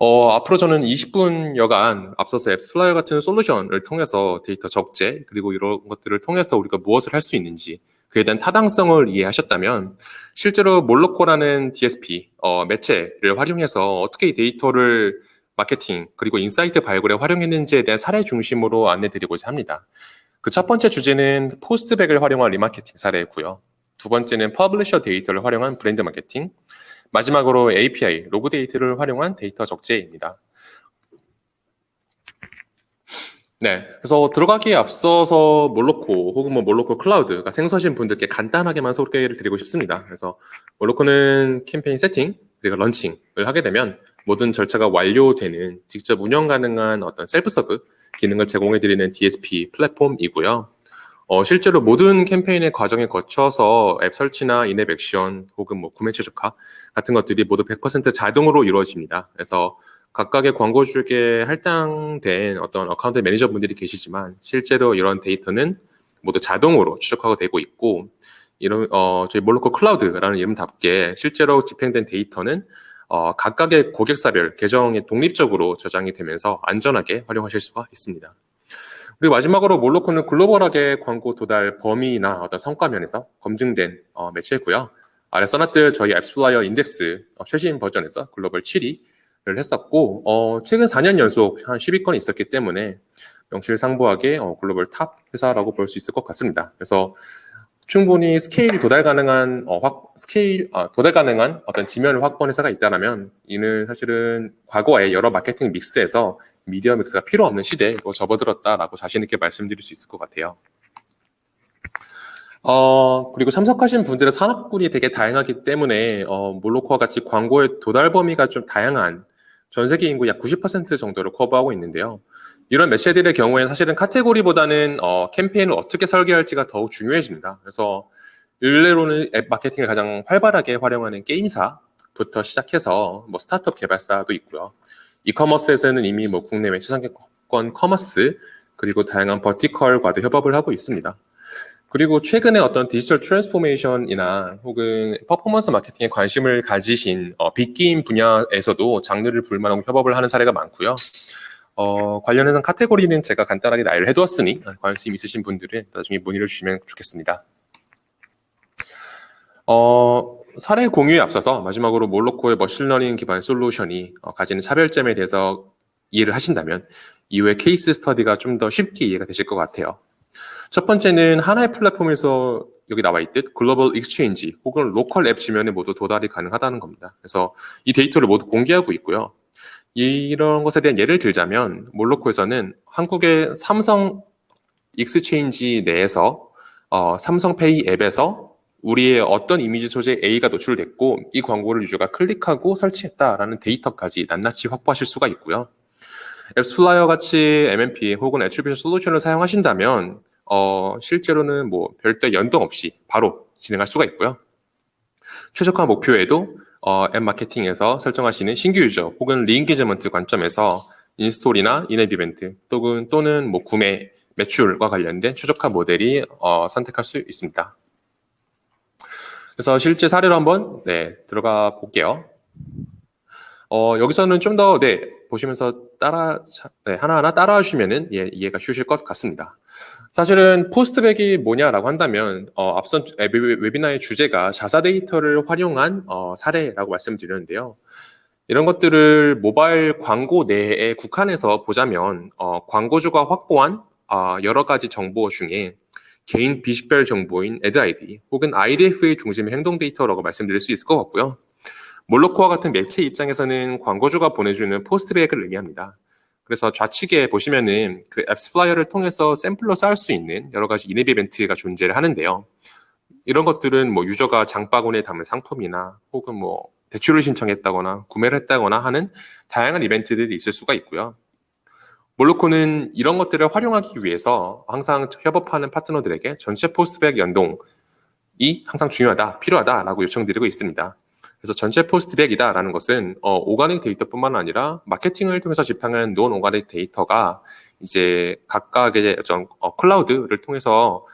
앞으로 저는 20분여간 앞서서 앱스플라이어 같은 솔루션을 통해서 데이터 적재 그리고 이런 것들을 통해서 우리가 무엇을 할 수 있는지 그에 대한 타당성을 이해하셨다면 실제로 몰로코라는 DSP 매체를 활용해서 어떻게 이 데이터를 마케팅 그리고 인사이트 발굴에 활용했는지에 대한 사례 중심으로 안내드리고자 합니다. 그 첫 번째 주제는 포스트백을 활용한 리마케팅 사례고요. 두 번째는 퍼블리셔 데이터를 활용한 브랜드 마케팅, 마지막으로 API, 로그 데이터를 활용한 데이터 적재입니다. 네, 그래서 들어가기에 앞서서 몰로코 혹은 뭐 몰로코 클라우드가 생소하신 분들께 간단하게만 소개를 드리고 싶습니다. 그래서 몰로코는 캠페인 세팅 그리고 런칭을 하게 되면 모든 절차가 완료되는 직접 운영 가능한 어떤 셀프 서브 기능을 제공해드리는 DSP 플랫폼이고요. 실제로 모든 캠페인의 과정에 거쳐서 앱 설치나 인앱 액션 혹은 뭐 구매 최적화 같은 것들이 모두 100% 자동으로 이루어집니다. 그래서 각각의 광고주에게 할당된 어떤 어카운트 매니저분들이 계시지만 실제로 이런 데이터는 모두 자동으로 추적하고 되고 있고 이런 저희 몰로코 클라우드라는 이름답게 실제로 집행된 데이터는 각각의 고객사별 계정에 독립적으로 저장이 되면서 안전하게 활용하실 수가 있습니다. 그리고 마지막으로 몰로코는 글로벌하게 광고 도달 범위나 어떤 성과 면에서 검증된 매체고요. 아래 써놨듯 저희 앱스플라이어 인덱스 최신 버전에서 글로벌 7위를 했었고 최근 4년 연속 한 10위권이 있었기 때문에 명실상부하게 글로벌 탑 회사라고 볼 수 있을 것 같습니다. 그래서 충분히 도달 가능한 어떤 지면을 확보한 회사가 있다면 이는 사실은 과거의 여러 마케팅 믹스에서 미디어 믹스가 필요 없는 시대에 접어들었다라고 자신 있게 말씀드릴 수 있을 것 같아요. 그리고 참석하신 분들의 산업군이 되게 다양하기 때문에 몰로코와 같이 광고의 도달 범위가 좀 다양한 전 세계 인구 약 90% 정도를 커버하고 있는데요. 이런 매체들의 경우에는 사실은 카테고리보다는 캠페인을 어떻게 설계할지가 더욱 중요해집니다. 그래서 일례로는 앱 마케팅을 가장 활발하게 활용하는 게임사부터 시작해서 뭐 스타트업 개발사도 있고요. 이커머스에서는 이미 뭐 국내외 최상위권 커머스 그리고 다양한 버티컬과도 협업을 하고 있습니다. 그리고 최근에 어떤 디지털 트랜스포메이션이나 혹은 퍼포먼스 마케팅에 관심을 가지신 빅게임 분야에서도 장르를 불문하고 협업을 하는 사례가 많고요. 관련해서 카테고리는 제가 간단하게 나열을 해두었으니 관심 있으신 분들은 나중에 문의를 주시면 좋겠습니다. 사례 공유에 앞서서 마지막으로 몰로코의 머신러닝 기반 솔루션이 가지는 차별점에 대해서 이해를 하신다면 이후에 케이스 스터디가 좀 더 쉽게 이해가 되실 것 같아요. 첫 번째는 하나의 플랫폼에서 여기 나와 있듯 글로벌 익스체인지 혹은 로컬 앱 지면에 모두 도달이 가능하다는 겁니다. 그래서 이 데이터를 모두 공개하고 있고요. 이런 것에 대한 예를 들자면 몰로코에서는 한국의 삼성 익스체인지 내에서 삼성페이 앱에서 우리의 어떤 이미지 소재 A가 노출됐고 이 광고를 유저가 클릭하고 설치했다라는 데이터까지 낱낱이 확보하실 수가 있고요. 앱스플라이어 같이 MMP 혹은 애트리뷰션 솔루션을 사용하신다면 실제로는 뭐 별도 연동 없이 바로 진행할 수가 있고요. 최적화 목표에도 앱 마케팅에서 설정하시는 신규 유저 혹은 리인게이지먼트 관점에서 인스톨이나 인앱 이벤트 또는 뭐 구매 매출과 관련된 최적화 모델이 선택할 수 있습니다. 그래서 실제 사례로 한번 들어가 볼게요. 여기서는 좀 더 보시면서 하나하나 따라와 주시면은 이해가 쉬우실 것 같습니다. 사실은 포스트백이 뭐냐라고 한다면 앞선 웨비나의 주제가 자사 데이터를 활용한 사례라고 말씀드렸는데요. 이런 것들을 모바일 광고 내에 국한해서 보자면 광고주가 확보한 여러 가지 정보 중에 개인 비식별 정보인 애드 아이디 혹은 IDFA 중심의 행동 데이터라고 말씀드릴 수 있을 것 같고요. 몰로코와 같은 매체 입장에서는 광고주가 보내주는 포스트백을 의미합니다. 그래서 좌측에 보시면은 그 앱스 플라이어를 통해서 샘플로 쌓을 수 있는 여러 가지 인앱 이벤트가 존재를 하는데요. 이런 것들은 뭐 유저가 장바구니에 담은 상품이나 혹은 뭐 대출을 신청했다거나 구매를 했다거나 하는 다양한 이벤트들이 있을 수가 있고요. 몰로코는 이런 것들을 활용하기 위해서 항상 협업하는 파트너들에게 전체 포스트백 연동이 항상 중요하다, 필요하다라고 요청드리고 있습니다. 그래서 전체 포스트백이다라는 것은 오가닉 데이터뿐만 아니라 마케팅을 통해서 집행한 논 오가닉 데이터가 이제 각각의 클라우드를 통해서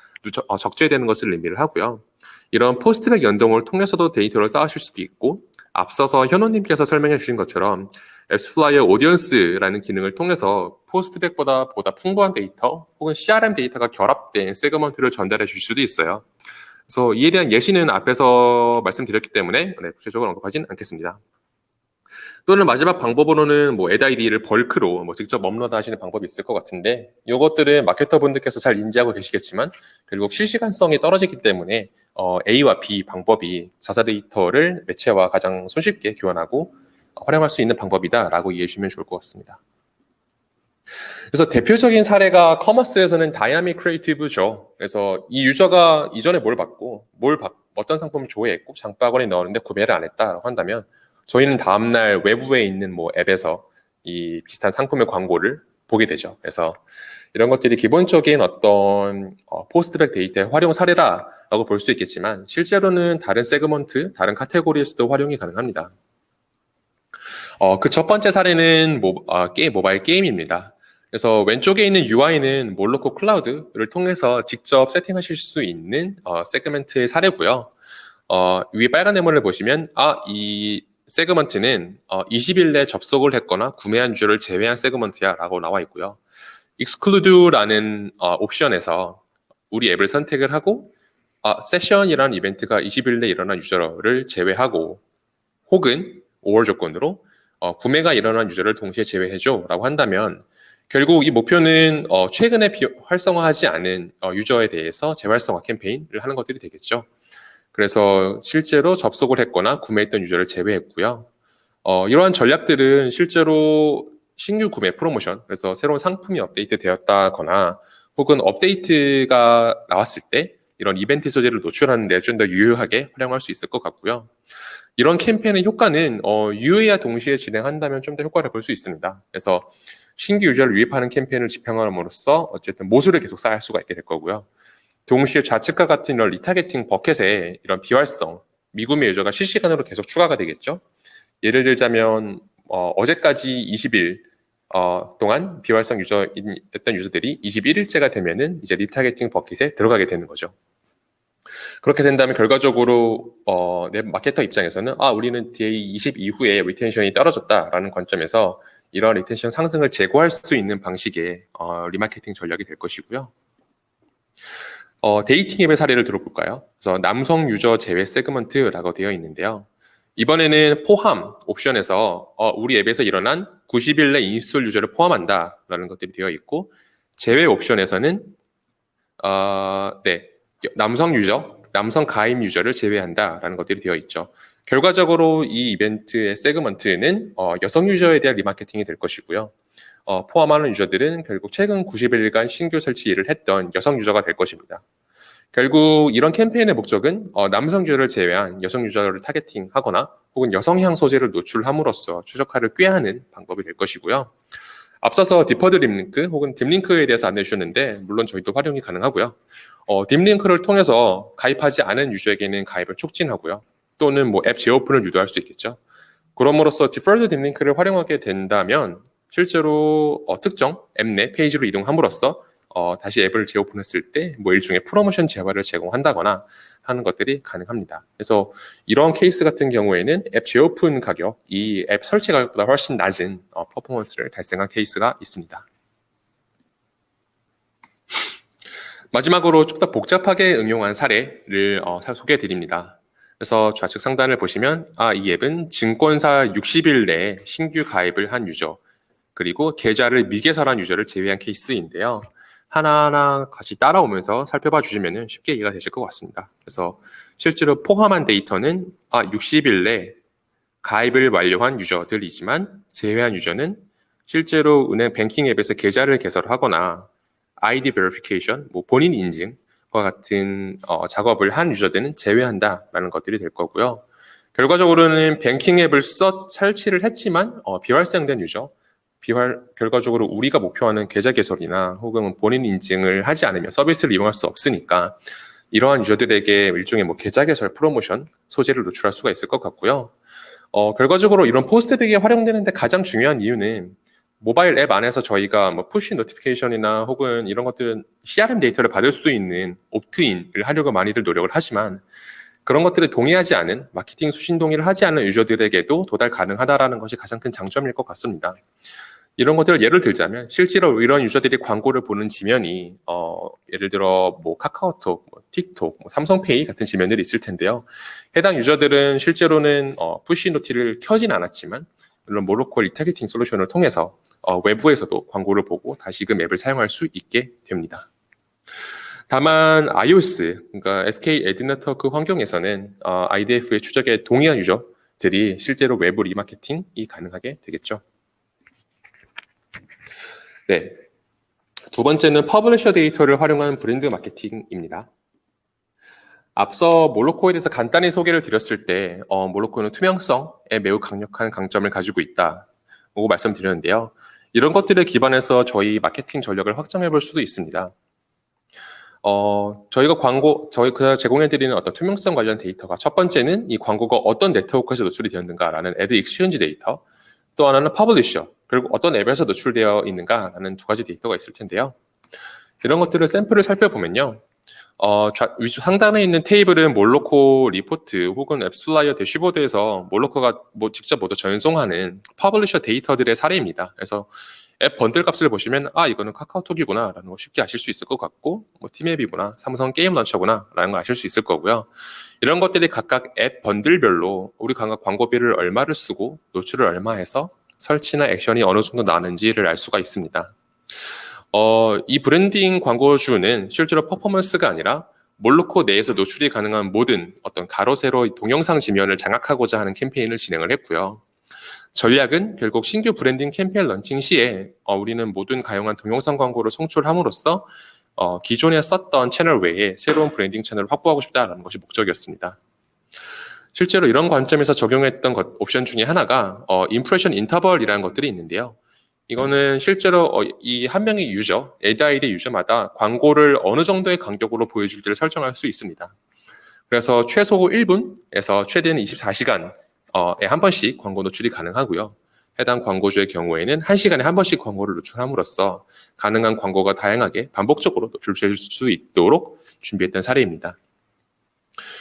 적재되는 것을 의미를 하고요. 이런 포스트백 연동을 통해서도 데이터를 쌓으실 수도 있고 앞서서 현호님께서 설명해 주신 것처럼 앱스플라이어 오디언스라는 기능을 통해서 포스트백보다 풍부한 데이터 혹은 CRM 데이터가 결합된 세그먼트를 전달해 주실 수도 있어요. 그래서 이에 대한 예시는 앞에서 말씀드렸기 때문에 구체적으로 언급하진 않겠습니다. 또는 마지막 방법으로는 뭐 애드 아이디를 벌크로 직접 업로드 하시는 방법이 있을 것 같은데 이것들은 마케터 분들께서 잘 인지하고 계시겠지만 결국 실시간성이 떨어지기 때문에 A와 B 방법이 자사 데이터를 매체와 가장 손쉽게 교환하고 활용할 수 있는 방법이다라고 이해해 주시면 좋을 것 같습니다. 그래서 대표적인 사례가 커머스에서는 다이나믹 크리에이티브죠. 그래서 이 유저가 이전에 뭘 받고 어떤 상품을 조회했고 장바구니에 넣었는데 구매를 안 했다라고 한다면 저희는 다음날 외부에 있는 뭐 앱에서 이 비슷한 상품의 광고를 보게 되죠. 그래서 이런 것들이 기본적인 어떤 포스트백 데이터의 활용 사례라고 볼 수 있겠지만 실제로는 다른 세그먼트, 다른 카테고리에서도 활용이 가능합니다. 그 첫 번째 사례는 모바일 게임입니다. 그래서 왼쪽에 있는 UI는 몰로코 클라우드를 통해서 직접 세팅하실 수 있는 세그먼트의 사례고요. 위에 빨간 네모를 보시면 이 세그먼트는 20일 내 접속을 했거나 구매한 유저를 제외한 세그먼트야 라고 나와 있고요. exclude라는 옵션에서 우리 앱을 선택을 하고 세션이라는 이벤트가 20일 내에 일어난 유저를 제외하고 혹은 5월 조건으로 구매가 일어난 유저를 동시에 제외해줘 라고 한다면 결국 이 목표는 최근에 활성화하지 않은 유저에 대해서 재활성화 캠페인을 하는 것들이 되겠죠. 그래서 실제로 접속을 했거나 구매했던 유저를 제외했고요. 이러한 전략들은 실제로 신규 구매 프로모션, 그래서 새로운 상품이 업데이트 되었다거나 혹은 업데이트가 나왔을 때 이런 이벤트 소재를 노출하는 데 좀 더 유효하게 활용할 수 있을 것 같고요. 이런 캠페인의 효과는 UA와 동시에 진행한다면 좀 더 효과를 볼 수 있습니다. 그래서 신규 유저를 유입하는 캠페인을 집행함으로써 어쨌든 모수를 계속 쌓을 수가 있게 될 거고요. 동시에 좌측과 같은 이런 리타겟팅 버켓에 이런 비활성, 미구매 유저가 실시간으로 계속 추가가 되겠죠. 예를 들자면 어제까지 20일 동안 비활성 유저였던 유저들이 21일째가 되면은 이제 리타겟팅 버킷에 들어가게 되는 거죠. 그렇게 된다면 결과적으로 내 마케터 입장에서는 우리는 day 20 이후에 리텐션이 떨어졌다라는 관점에서 이런 리텐션 상승을 제고할 수 있는 방식의 리마케팅 전략이 될 것이고요. 데이팅 앱의 사례를 들어볼까요? 그래서 남성 유저 제외 세그먼트라고 되어 있는데요. 이번에는 포함 옵션에서 우리 앱에서 일어난 90일 내 인스톨 유저를 포함한다라는 것들이 되어 있고 제외 옵션에서는 남성 유저, 남성 가입 유저를 제외한다라는 것들이 되어 있죠. 결과적으로 이 이벤트의 세그먼트는 여성 유저에 대한 리마케팅이 될 것이고요. 포함하는 유저들은 결국 최근 90일간 신규 설치를 했던 여성 유저가 될 것입니다. 결국 이런 캠페인의 목적은 남성 유저를 제외한 여성 유저를 타겟팅하거나 혹은 여성향 소재를 노출함으로써 추적화를 꾀하는 방법이 될 것이고요. 앞서서 디퍼드 딥링크 혹은 딥링크에 대해서 안내해 주셨는데 물론 저희도 활용이 가능하고요. 딥링크를 통해서 가입하지 않은 유저에게는 가입을 촉진하고요. 또는 뭐 앱 재오픈을 유도할 수 있겠죠. 그럼으로써 디퍼드 딥링크를 활용하게 된다면 실제로 특정 앱 내 페이지로 이동함으로써 다시 앱을 재오픈했을 때 뭐 일종의 프로모션 재화를 제공한다거나 하는 것들이 가능합니다. 그래서 이런 케이스 같은 경우에는 앱 재오픈 가격, 이 앱 설치 가격보다 훨씬 낮은 퍼포먼스를 달성한 케이스가 있습니다. 마지막으로 좀 더 복잡하게 응용한 사례를 소개해 드립니다. 그래서 좌측 상단을 보시면 이 앱은 증권사 60일 내에 신규 가입을 한 유저 그리고 계좌를 미개설한 유저를 제외한 케이스인데요. 하나하나 같이 따라오면서 살펴봐 주시면 쉽게 이해가 되실 것 같습니다. 그래서 실제로 포함한 데이터는 60일 내 가입을 완료한 유저들이지만 제외한 유저는 실제로 은행 뱅킹 앱에서 계좌를 개설하거나 ID 베리피케이션, 본인 인증과 같은 작업을 한 유저들은 제외한다라는 것들이 될 거고요. 결과적으로는 뱅킹 앱을 설치를 했지만 비활성된 유저, 결과적으로 우리가 목표하는 계좌 개설이나 혹은 본인 인증을 하지 않으면 서비스를 이용할 수 없으니까 이러한 유저들에게 일종의 계좌 개설 프로모션 소재를 노출할 수가 있을 것 같고요. 결과적으로 이런 포스트백이 활용되는데 가장 중요한 이유는 모바일 앱 안에서 저희가 푸시 노티피케이션이나 혹은 이런 것들은 CRM 데이터를 받을 수 있는 옵트인을 하려고 많이들 노력을 하지만 그런 것들을 동의하지 않은 마케팅 수신 동의를 하지 않은 유저들에게도 도달 가능하다라는 것이 가장 큰 장점일 것 같습니다. 이런 것들을 예를 들자면 실제로 이런 유저들이 광고를 보는 지면이 예를 들어 카카오톡, 틱톡, 삼성페이 같은 지면들이 있을 텐데요. 해당 유저들은 실제로는 푸시 노티를 켜진 않았지만 물론 모로코 리타겟팅 솔루션을 통해서 외부에서도 광고를 보고 다시금 앱을 사용할 수 있게 됩니다. 다만 iOS, 그러니까 SK 애드네트워크 환경에서는 IDF의 추적에 동의한 유저들이 실제로 외부 리마케팅이 가능하게 되겠죠. 네. 두 번째는 퍼블리셔 데이터를 활용한 브랜드 마케팅입니다. 앞서 몰로코에 대해서 간단히 소개를 드렸을 때 몰로코는 투명성에 매우 강력한 강점을 가지고 있다고 말씀드렸는데요. 이런 것들에 기반해서 저희 마케팅 전략을 확장해 볼 수도 있습니다. 저희가 제공해드리는 어떤 투명성 관련 데이터가 첫 번째는 이 광고가 어떤 네트워크에서 노출이 되었는가라는 애드 익스체인지 데이터, 또 하나는 퍼블리셔, 그리고 어떤 앱에서 노출되어 있는가라는 두 가지 데이터가 있을 텐데요. 이런 것들을 샘플을 살펴보면요. 상단에 있는 테이블은 몰로코 리포트 혹은 앱스플라이어 대시보드에서 몰로코가 직접 모두 전송하는 퍼블리셔 데이터들의 사례입니다. 그래서 앱 번들 값을 보시면 이거는 카카오톡이구나 라는 걸 쉽게 아실 수 있을 것 같고 팀앱이구나, 삼성 게임 런처구나 라는 걸 아실 수 있을 거고요. 이런 것들이 각각 앱 번들별로 우리 각각 광고비를 얼마를 쓰고 노출을 얼마 해서 설치나 액션이 어느 정도 나는지를 알 수가 있습니다. 이 브랜딩 광고주는 실제로 퍼포먼스가 아니라 몰로코 내에서 노출이 가능한 모든 어떤 가로 세로 동영상 지면을 장악하고자 하는 캠페인을 진행을 했고요. 전략은 결국 신규 브랜딩 캠페인 런칭 시에 우리는 모든 가용한 동영상 광고를 송출함으로써 기존에 썼던 채널 외에 새로운 브랜딩 채널을 확보하고 싶다는 것이 목적이었습니다. 실제로 이런 관점에서 적용했던 옵션 중에 하나가 임프레션 인터벌이라는 것들이 있는데요. 이거는 실제로 이 한 명의 유저, AD 유저마다 광고를 어느 정도의 간격으로 보여줄지를 설정할 수 있습니다. 그래서 최소 1분에서 최대는 24시간에 한 번씩 광고 노출이 가능하고요. 해당 광고주의 경우에는 1시간에 한 번씩 광고를 노출함으로써 가능한 광고가 다양하게 반복적으로 노출될 수 있도록 준비했던 사례입니다.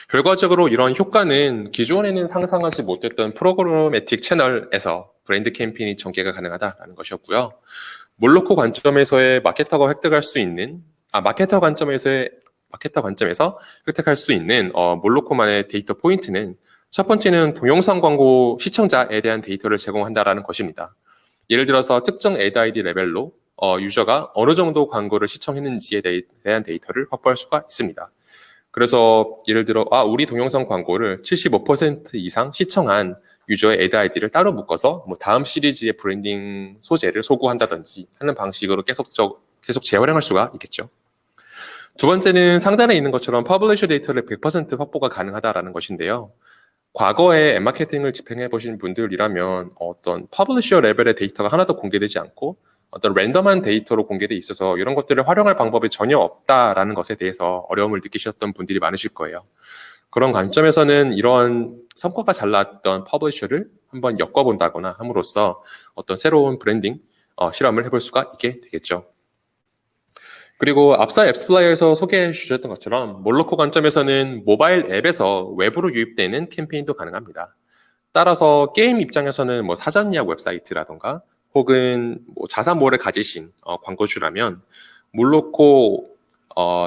결과적으로 이런 효과는 기존에는 상상하지 못했던 프로그래매틱 채널에서 브랜드 캠페인이 전개가 가능하다는 것이었고요. 몰로코 관점에서의 마케터가 획득할 수 있는 마케터 관점에서 획득할 수 있는 몰로코만의 데이터 포인트는 첫 번째는 동영상 광고 시청자에 대한 데이터를 제공한다라는 것입니다. 예를 들어서 특정 ad ID 레벨로 유저가 어느 정도 광고를 시청했는지에 대한 데이터를 확보할 수가 있습니다. 그래서 예를 들어 우리 동영상 광고를 75% 이상 시청한 유저의 ad ID를 따로 묶어서 다음 시리즈의 브랜딩 소재를 소구한다든지 하는 방식으로 계속 재활용할 수가 있겠죠. 두 번째는 상단에 있는 것처럼 퍼블리셔 데이터를 100% 확보가 가능하다라는 것인데요. 과거에 앱마케팅을 집행해 보신 분들이라면 어떤 퍼블리셔 레벨의 데이터가 하나도 공개되지 않고 어떤 랜덤한 데이터로 공개돼 있어서 이런 것들을 활용할 방법이 전혀 없다라는 것에 대해서 어려움을 느끼셨던 분들이 많으실 거예요. 그런 관점에서는 이런 성과가 잘 나왔던 퍼블리셔를 한번 엮어본다거나 함으로써 어떤 새로운 브랜딩 실험을 해볼 수가 있게 되겠죠. 그리고 앞서 앱스플라이어에서 소개해 주셨던 것처럼 몰로코 관점에서는 모바일 앱에서 외부로 유입되는 캠페인도 가능합니다. 따라서 게임 입장에서는 사전 예약 웹사이트라던가 혹은 자사몰을 가지신 광고주라면 몰로코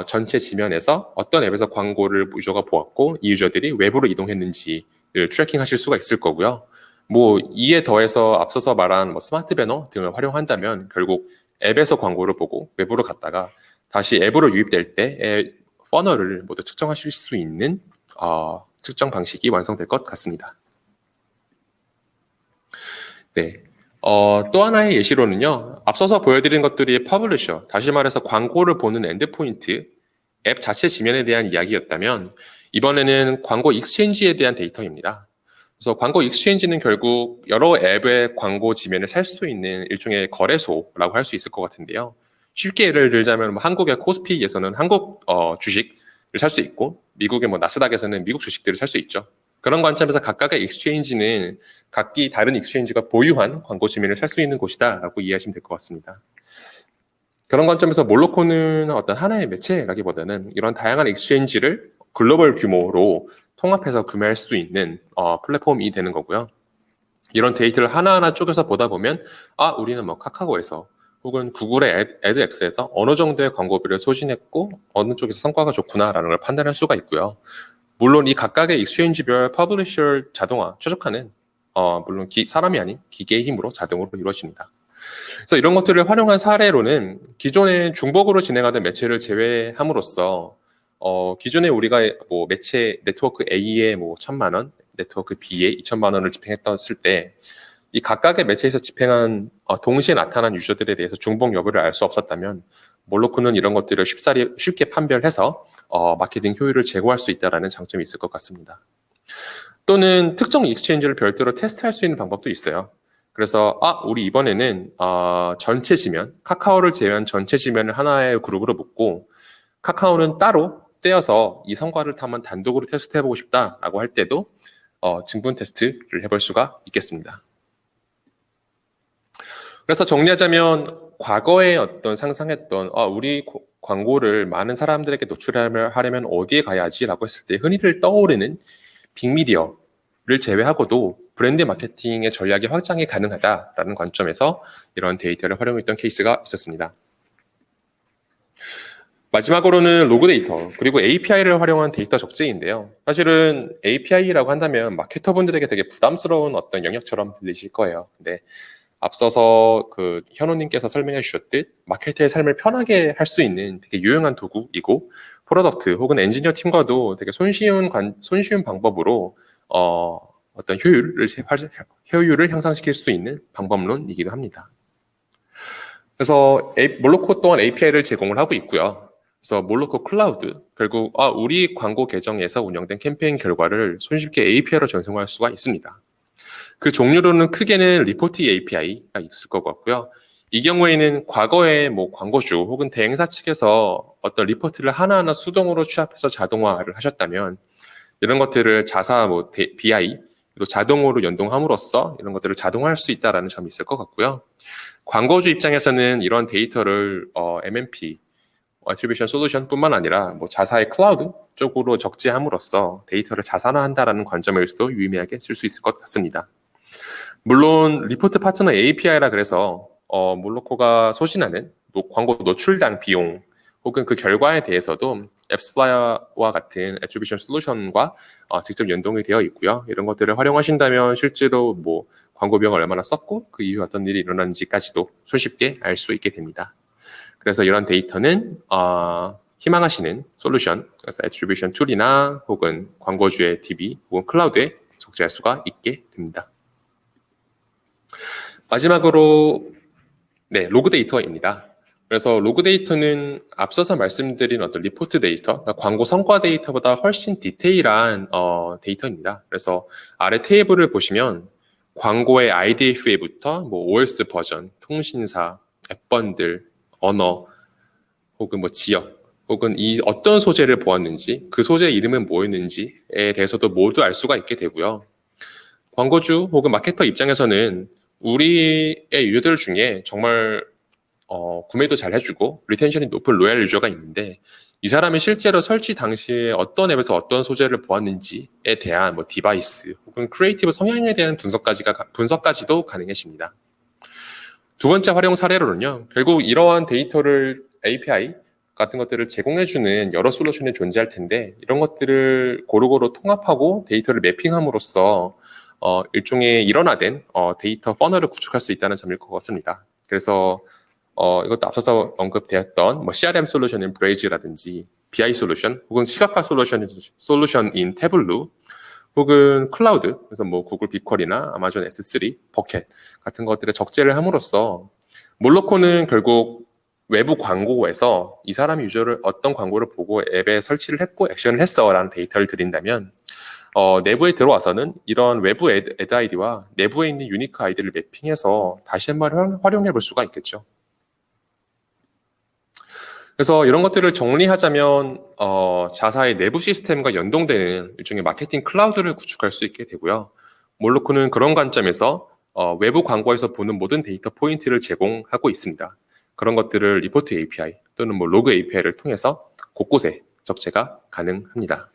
전체 지면에서 어떤 앱에서 광고를 유저가 보았고 이 유저들이 외부로 이동했는지를 트래킹하실 수가 있을 거고요. 이에 더해서 앞서서 말한 스마트 배너 등을 활용한다면 결국 앱에서 광고를 보고 외부로 갔다가 다시 앱으로 유입될 때의 퍼널을 모두 측정하실 수 있는 측정 방식이 완성될 것 같습니다. 네. 또 하나의 예시로는요. 앞서서 보여드린 것들이 퍼블리셔, 다시 말해서 광고를 보는 엔드포인트, 앱 자체 지면에 대한 이야기였다면 이번에는 광고 익스체인지에 대한 데이터입니다. 그래서 광고 익스체인지는 결국 여러 앱의 광고 지면을 살 수 있는 일종의 거래소라고 할 수 있을 것 같은데요. 쉽게 예를 들자면 한국의 코스피에서는 한국 주식을 살 수 있고 미국의 나스닥에서는 미국 주식들을 살 수 있죠. 그런 관점에서 각각의 익스체인지는 각기 다른 익스체인지가 보유한 광고 지면을 살 수 있는 곳이다라고 이해하시면 될 것 같습니다. 그런 관점에서 몰로코는 어떤 하나의 매체라기보다는 이런 다양한 익스체인지를 글로벌 규모로 통합해서 구매할 수 있는 플랫폼이 되는 거고요. 이런 데이터를 하나하나 쪼개서 보다 보면 우리는 카카오에서 혹은 구글의 애드엑스에서 어느 정도의 광고비를 소진했고 어느 쪽에서 성과가 좋구나라는 걸 판단할 수가 있고요. 물론 이 각각의 익스체인지별 퍼블리셔 자동화 최적화는 물론 사람이 아닌 기계의 힘으로 자동으로 이루어집니다. 그래서 이런 것들을 활용한 사례로는 기존의 중복으로 진행하던 매체를 제외함으로써 기존에 우리가 매체 네트워크 A에 1,000만 원, 네트워크 B에 2,000만 원을 집행했었을 때 이 각각의 매체에서 집행한 동시에 나타난 유저들에 대해서 중복 여부를 알 수 없었다면 몰로코는 이런 것들을 쉽게 판별해서 마케팅 효율을 제고할 수 있다는 장점이 있을 것 같습니다. 또는 특정 익스체인지를 별도로 테스트할 수 있는 방법도 있어요. 그래서 우리 이번에는 전체 지면, 카카오를 제외한 전체 지면을 하나의 그룹으로 묶고 카카오는 따로 떼어서 이 성과를 한번 단독으로 테스트해보고 싶다라고 할 때도 증분 테스트를 해볼 수가 있겠습니다. 그래서 정리하자면 과거에 어떤 상상했던 우리 광고를 많은 사람들에게 노출하려면 어디에 가야지라고 했을 때 흔히들 떠오르는 빅미디어를 제외하고도 브랜드 마케팅의 전략이 확장이 가능하다라는 관점에서 이런 데이터를 활용했던 케이스가 있었습니다. 마지막으로는 로그 데이터, 그리고 API를 활용한 데이터 적재인데요. 사실은 API라고 한다면 마케터분들에게 되게 부담스러운 어떤 영역처럼 들리실 거예요. 근데 앞서서 현호님께서 설명해 주셨듯 마케터의 삶을 편하게 할 수 있는 되게 유용한 도구이고 프로덕트 혹은 엔지니어 팀과도 되게 손쉬운 방법으로 어떤 효율을 향상시킬 수 있는 방법론이기도 합니다. 그래서 몰로코 또한 API를 제공을 하고 있고요. 그래서 몰로코 클라우드, 결국 우리 광고 계정에서 운영된 캠페인 결과를 손쉽게 API로 전송할 수가 있습니다. 그 종류로는 크게는 리포팅 API가 있을 것 같고요. 이 경우에는 과거에 광고주 혹은 대행사 측에서 어떤 리포트를 하나하나 수동으로 취합해서 자동화를 하셨다면 이런 것들을 자사 BI 또 자동으로 연동함으로써 이런 것들을 자동화할 수 있다는 점이 있을 것 같고요. 광고주 입장에서는 이런 데이터를 MMP, Attribution Solution 뿐만 아니라 자사의 클라우드 쪽으로 적재함으로써 데이터를 자산화한다는 관점에서도 유의미하게 쓸 수 있을 것 같습니다. 물론 리포트 파트너 API라 그래서 몰로코가 소신하는 광고 노출당 비용 혹은 그 결과에 대해서도 앱스플라이어와 같은 Attribution Solution과 직접 연동이 되어 있고요. 이런 것들을 활용하신다면 실제로 광고 비용을 얼마나 썼고 그 이후에 어떤 일이 일어났는지까지도 손쉽게 알 수 있게 됩니다. 그래서 이런 데이터는 희망하시는 솔루션, 그래서 Attribution 툴이나 혹은 광고주의 DB 혹은 클라우드에 적재할 수가 있게 됩니다. 마지막으로 로그 데이터입니다. 그래서 로그 데이터는 앞서서 말씀드린 어떤 리포트 데이터, 그러니까 광고 성과 데이터보다 훨씬 디테일한 데이터입니다. 그래서 아래 테이블을 보시면 광고의 IDFA부터 OS 버전, 통신사, 앱 번들, 언어, 혹은 지역, 혹은 이 어떤 소재를 보았는지, 그 소재 이름은 뭐였는지에 대해서도 모두 알 수가 있게 되고요. 광고주 혹은 마케터 입장에서는 우리의 유저들 중에 정말 구매도 잘 해주고 리텐션이 높은 로얄 유저가 있는데 이 사람이 실제로 설치 당시에 어떤 앱에서 어떤 소재를 보았는지에 대한 디바이스 혹은 크리에이티브 성향에 대한 분석까지도 가능해집니다. 두 번째 활용 사례로는요. 결국 이러한 데이터를 API 같은 것들을 제공해주는 여러 솔루션이 존재할 텐데 이런 것들을 고루고루 통합하고 데이터를 매핑함으로써 일종의 일원화된 데이터 퍼널을 구축할 수 있다는 점일 것 같습니다. 그래서 이것도 앞서서 언급되었던 CRM 솔루션인 브레이즈라든지 BI 솔루션 혹은 시각화 솔루션인 태블루 혹은 클라우드, 그래서 구글 빅쿼리나 아마존 S3, 버켓 같은 것들에 적재를 함으로써 몰로코는 결국 외부 광고에서 이 사람이 유저를 어떤 광고를 보고 앱에 설치를 했고 액션을 했어라는 데이터를 드린다면 내부에 들어와서는 이런 외부 애드 아이디와 내부에 있는 유니크 아이디를 매핑해서 다시 한번 활용해 볼 수가 있겠죠. 그래서 이런 것들을 정리하자면 자사의 내부 시스템과 연동되는 일종의 마케팅 클라우드를 구축할 수 있게 되고요. 몰로코는 그런 관점에서 외부 광고에서 보는 모든 데이터 포인트를 제공하고 있습니다. 그런 것들을 리포트 API 또는 로그 API를 통해서 곳곳에 적재가 가능합니다.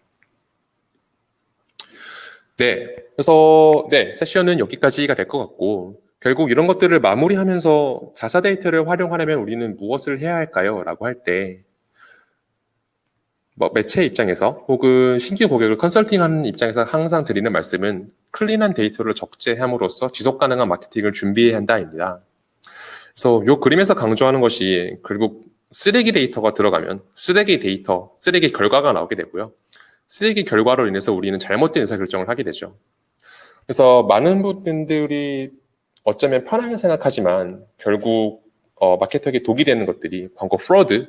그래서 세션은 여기까지가 될 것 같고 결국 이런 것들을 마무리하면서 자사 데이터를 활용하려면 우리는 무엇을 해야 할까요? 라고 할 때 매체 입장에서 혹은 신규 고객을 컨설팅하는 입장에서 항상 드리는 말씀은 클린한 데이터를 적재함으로써 지속 가능한 마케팅을 준비해야 한다입니다. 그래서 이 그림에서 강조하는 것이 결국 쓰레기 데이터가 들어가면 쓰레기 결과가 나오게 되고요. 쓰레기 결과로 인해서 우리는 잘못된 의사결정을 하게 되죠. 그래서 많은 분들이 어쩌면 편하게 생각하지만 결국 마케터에게 독이 되는 것들이 광고 프로드에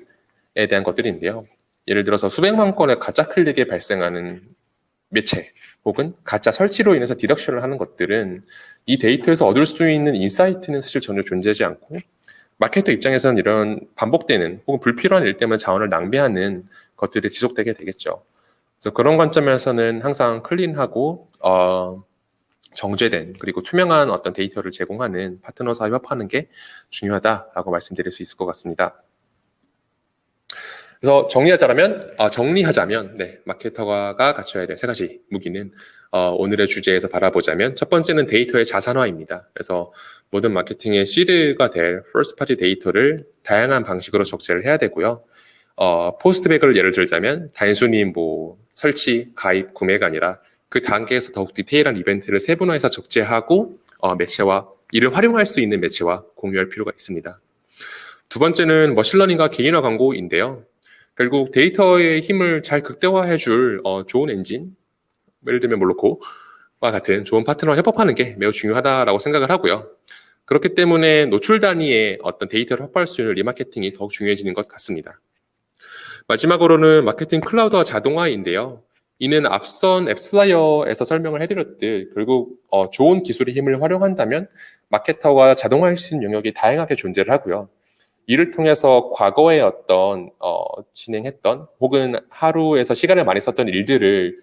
대한 것들인데요. 예를 들어서 수백만 건의 가짜 클릭에 발생하는 매체 혹은 가짜 설치로 인해서 디덕션을 하는 것들은 이 데이터에서 얻을 수 있는 인사이트는 사실 전혀 존재하지 않고 마케터 입장에서는 이런 반복되는 혹은 불필요한 일 때문에 자원을 낭비하는 것들이 지속되게 되겠죠. 그래서 그런 관점에서는 항상 클린하고 정제된 그리고 투명한 어떤 데이터를 제공하는 파트너사와 협업하는 게 중요하다라고 말씀드릴 수 있을 것 같습니다. 그래서 정리하자면 마케터가 갖춰야 될 세 가지 무기는 오늘의 주제에서 바라보자면 첫 번째는 데이터의 자산화입니다. 그래서 모든 마케팅의 시드가 될 first party 데이터를 다양한 방식으로 적재를 해야 되고요. 포스트백을 예를 들자면 단순히 뭐 설치, 가입, 구매가 아니라 그 단계에서 더욱 디테일한 이벤트를 세분화해서 적재하고 매체와 이를 활용할 수 있는 매체와 공유할 필요가 있습니다. 두 번째는 머신러닝과 개인화 광고인데요. 결국 데이터의 힘을 잘 극대화해줄 좋은 엔진, 예를 들면 몰로코와 같은 좋은 파트너와 협업하는 게 매우 중요하다라고 생각을 하고요. 그렇기 때문에 노출 단위의 어떤 데이터를 확보할 수 있는 리마케팅이 더욱 중요해지는 것 같습니다. 마지막으로는 마케팅 클라우드와 자동화인데요. 이는 앞선 앱스플라이어에서 설명을 해드렸듯 결국 좋은 기술의 힘을 활용한다면 마케터가 자동화할 수 있는 영역이 다양하게 존재를 하고요. 이를 통해서 과거에 어떤 진행했던 혹은 하루에서 시간을 많이 썼던 일들을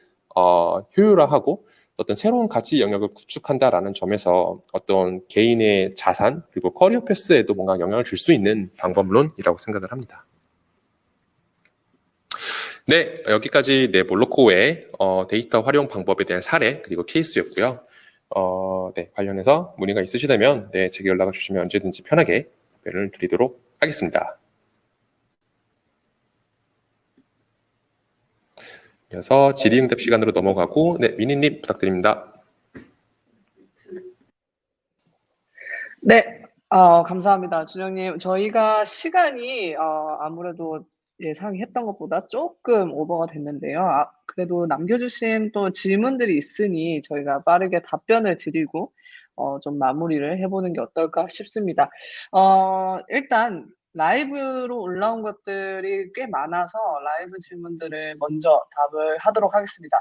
효율화하고 어떤 새로운 가치 영역을 구축한다라는 점에서 어떤 개인의 자산 그리고 커리어 패스에도 뭔가 영향을 줄 수 있는 방법론이라고 생각을 합니다. 네, 여기까지 몰로코의 데이터 활용 방법에 대한 사례 그리고 케이스였고요. 관련해서 문의가 있으시다면 제게 연락을 주시면 언제든지 편하게 답변을 드리도록 하겠습니다. 이어서 질의응답 시간으로 넘어가고 미니님 부탁드립니다. 네, 감사합니다. 준영님. 저희가 시간이 아무래도 예상이 했던 것보다 조금 오버가 됐는데요. 그래도 남겨주신 또 질문들이 있으니 저희가 빠르게 답변을 드리고 좀 마무리를 해보는 게 어떨까 싶습니다. 일단 라이브로 올라온 것들이 꽤 많아서 라이브 질문들을 먼저 답을 하도록 하겠습니다.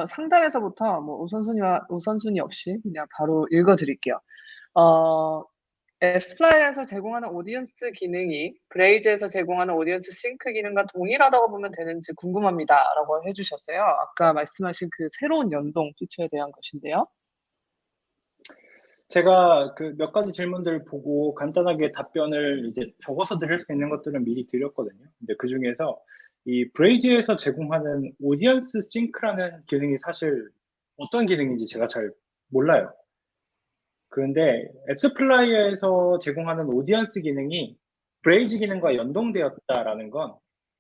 상단에서부터 뭐 우선순위 없이 그냥 바로 읽어드릴게요. 앱스플라이어에서 제공하는 오디언스 기능이 브레이즈에서 제공하는 오디언스 싱크 기능과 동일하다고 보면 되는지 궁금합니다라고 해주셨어요. 아까 말씀하신 그 새로운 연동 피처에 대한 것인데요. 제가 그 몇 가지 질문들을 보고 간단하게 답변을 이제 적어서 드릴 수 있는 것들은 미리 드렸거든요. 근데 그 중에서 이 브레이즈에서 제공하는 오디언스 싱크라는 기능이 사실 어떤 기능인지 제가 잘 몰라요. 그런데 앱스플라이어에서 제공하는 오디언스 기능이 브레이즈 기능과 연동되었다라는 건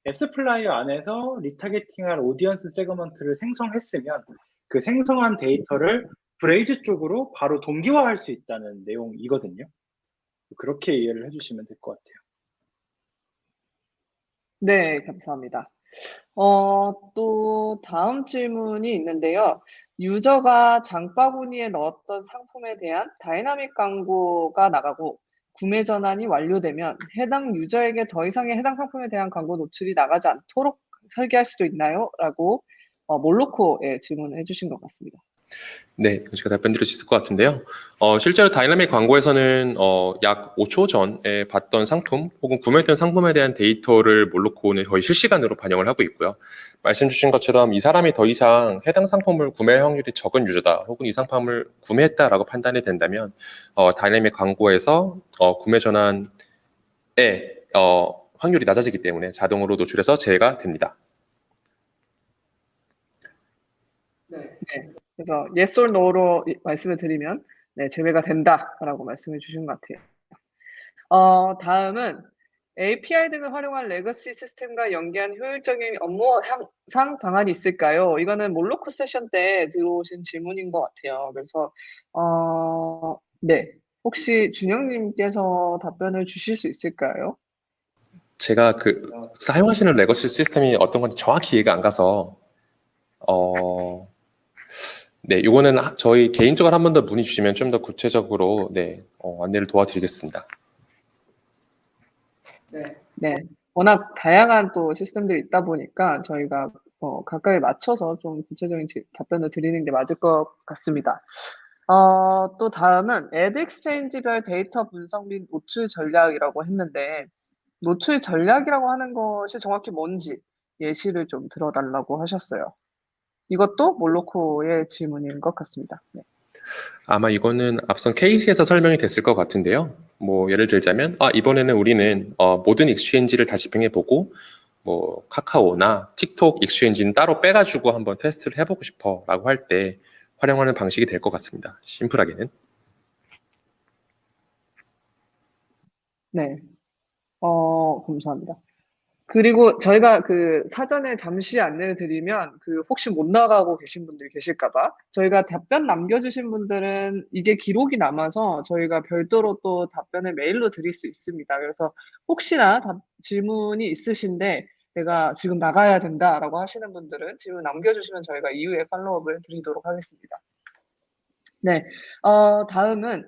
앱스플라이어 안에서 리타게팅할 오디언스 세그먼트를 생성했으면 그 생성한 데이터를 브레이즈 쪽으로 바로 동기화할 수 있다는 내용이거든요. 그렇게 이해를 해주시면 될 것 같아요. 네, 감사합니다. 또 다음 질문이 있는데요. 유저가 장바구니에 넣었던 상품에 대한 다이나믹 광고가 나가고 구매 전환이 완료되면 해당 유저에게 더 이상의 해당 상품에 대한 광고 노출이 나가지 않도록 설계할 수도 있나요? 라고 몰로코에 질문을 해주신 것 같습니다. 네, 제가 답변 드릴 수 있을 것 같은데요. 실제로 다이나믹 광고에서는 약 5초 전에 봤던 상품 혹은 구매했던 상품에 대한 데이터를 몰로코는 거의 실시간으로 반영을 하고 있고요. 말씀 주신 것처럼 이 사람이 더 이상 해당 상품을 구매할 확률이 적은 유저다 혹은 이 상품을 구매했다라고 판단이 된다면 다이나믹 광고에서 구매 전환의 확률이 낮아지기 때문에 자동으로 노출해서 제외가 됩니다. 네. 그래서 yes or no로 말씀을 드리면 제외가 된다라고 말씀해 주신 것 같아요. 다음은 API 등을 활용한 레거시 시스템과 연계한 효율적인 업무 향상 방안이 있을까요? 이거는 몰로코 세션 때 들어오신 질문인 것 같아요. 그래서 혹시 준영님께서 답변을 주실 수 있을까요? 제가 사용하시는 레거시 시스템이 어떤 건지 정확히 이해가 안 가서 네, 이거는 저희 개인적으로 한 번 더 문의 주시면 좀 더 구체적으로 네, 안내를 도와드리겠습니다. 네. 워낙 다양한 또 시스템들이 있다 보니까 저희가 각각에 맞춰서 좀 구체적인 답변을 드리는 게 맞을 것 같습니다. 또 다음은 앱 익스체인지별 데이터 분석 및 노출 전략이라고 했는데 노출 전략이라고 하는 것이 정확히 뭔지 예시를 좀 들어달라고 하셨어요. 이것도 몰로코의 질문인 것 같습니다. 네. 아마 이거는 앞선 케이스에서 설명이 됐을 것 같은데요. 뭐 예를 들자면 이번에는 우리는 모든 익스체인지를 다 집행해보고 뭐 카카오나 틱톡 익스체인지는 따로 빼가지고 한번 테스트를 해보고 싶어라고 할 때 활용하는 방식이 될 것 같습니다. 심플하게는. 네. 감사합니다. 그리고 저희가 그 사전에 잠시 안내를 드리면 혹시 못 나가고 계신 분들이 계실까 봐 저희가 답변 남겨주신 분들은 이게 기록이 남아서 저희가 별도로 또 답변을 메일로 드릴 수 있습니다. 그래서 혹시나 질문이 있으신데 내가 지금 나가야 된다라고 하시는 분들은 질문 남겨주시면 저희가 이후에 팔로우업을 드리도록 하겠습니다. 네. 다음은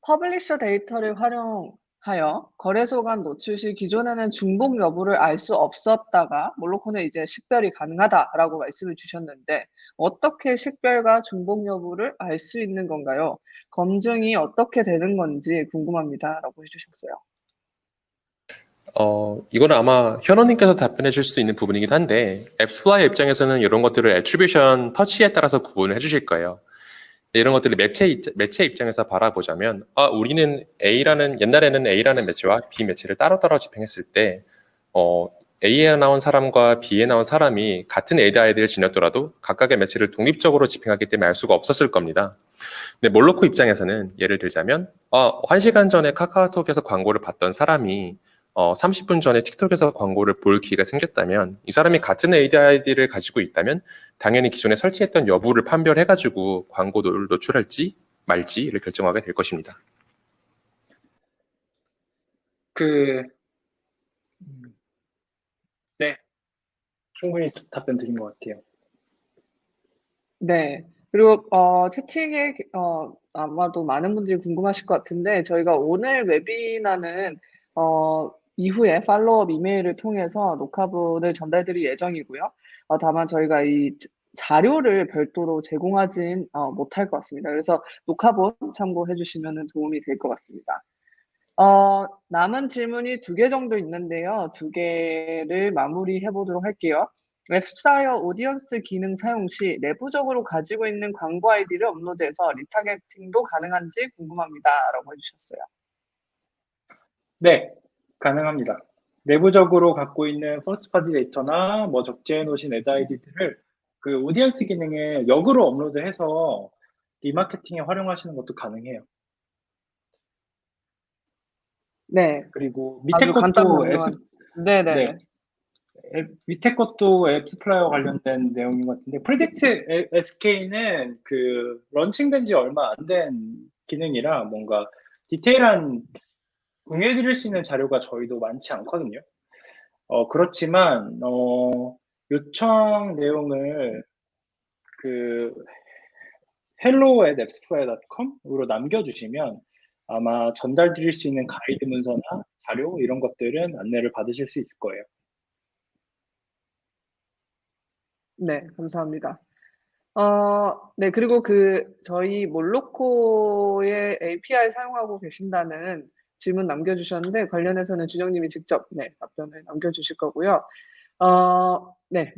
퍼블리셔 데이터를 활용하여 거래소 간 노출 시 기존에는 중복 여부를 알 수 없었다가 몰로코는 이제 식별이 가능하다라고 말씀을 주셨는데 어떻게 식별과 중복 여부를 알 수 있는 건가요? 검증이 어떻게 되는 건지 궁금합니다라고 해주셨어요. 이거는 아마 현호님께서 답변해 줄 수 있는 부분이긴 한데 앱스플라이어 입장에서는 이런 것들을 애트리뷰션 터치에 따라서 구분을 해주실 거예요. 이런 것들을 매체 입장에서 바라보자면 우리는 옛날에는 A라는 매체와 B 매체를 따로따로 집행했을 때 A에 나온 사람과 B에 나온 사람이 같은 AID를 지녔더라도 각각의 매체를 독립적으로 집행하기 때문에 알 수가 없었을 겁니다. 근데 몰로코 입장에서는 예를 들자면 1시간 전에 카카오톡에서 광고를 봤던 사람이 30분 전에 틱톡에서 광고를 볼 기회가 생겼다면 이 사람이 같은 AID를 가지고 있다면 당연히 기존에 설치했던 여부를 판별해가지고 광고를 노출할지 말지를 결정하게 될 것입니다. 네, 충분히 답변 드린 것 같아요. 네. 그리고 채팅에 아마도 많은 분들이 궁금하실 것 같은데 저희가 오늘 웨비나는 이후에 팔로우업 이메일을 통해서 녹화본을 전달드릴 예정이고요. 다만 저희가 이 자료를 별도로 제공하진 못할 것 같습니다. 그래서 녹화본 참고해 주시면 도움이 될 것 같습니다. 남은 질문이 2개 정도 있는데요. 2개를 마무리해 보도록 할게요. 웹사이어 오디언스 기능 사용 시 내부적으로 가지고 있는 광고 아이디를 업로드해서 리타겟팅도 가능한지 궁금합니다라고 해주셨어요. 네, 가능합니다. 내부적으로 갖고 있는 퍼스트 파티 데이터나 뭐 적재해 놓으신 애드 아이디들을 그 오디언스 기능에 역으로 업로드해서 리마케팅에 활용하시는 것도 가능해요. 네. 그리고 밑에 아주 간단 것도 명료한. 네네네. 네, 밑에 것도 앱스플라이어 관련된 내용인 것 같은데 프리딕트 SK는 그 런칭된 지 얼마 안 된 기능이라 뭔가 디테일한 공유해드릴 수 있는 자료가 저희도 많지 않거든요. 그렇지만 요청 내용을 그 hello@appsflyer.com으로 남겨주시면 아마 전달드릴 수 있는 가이드 문서나 자료 이런 것들은 안내를 받으실 수 있을 거예요. 네, 감사합니다. 네, 그리고 저희 몰로코의 API 사용하고 계신다는 질문 남겨주셨는데, 관련해서는 준영님이 직접, 네, 답변을 남겨주실 거고요. 네,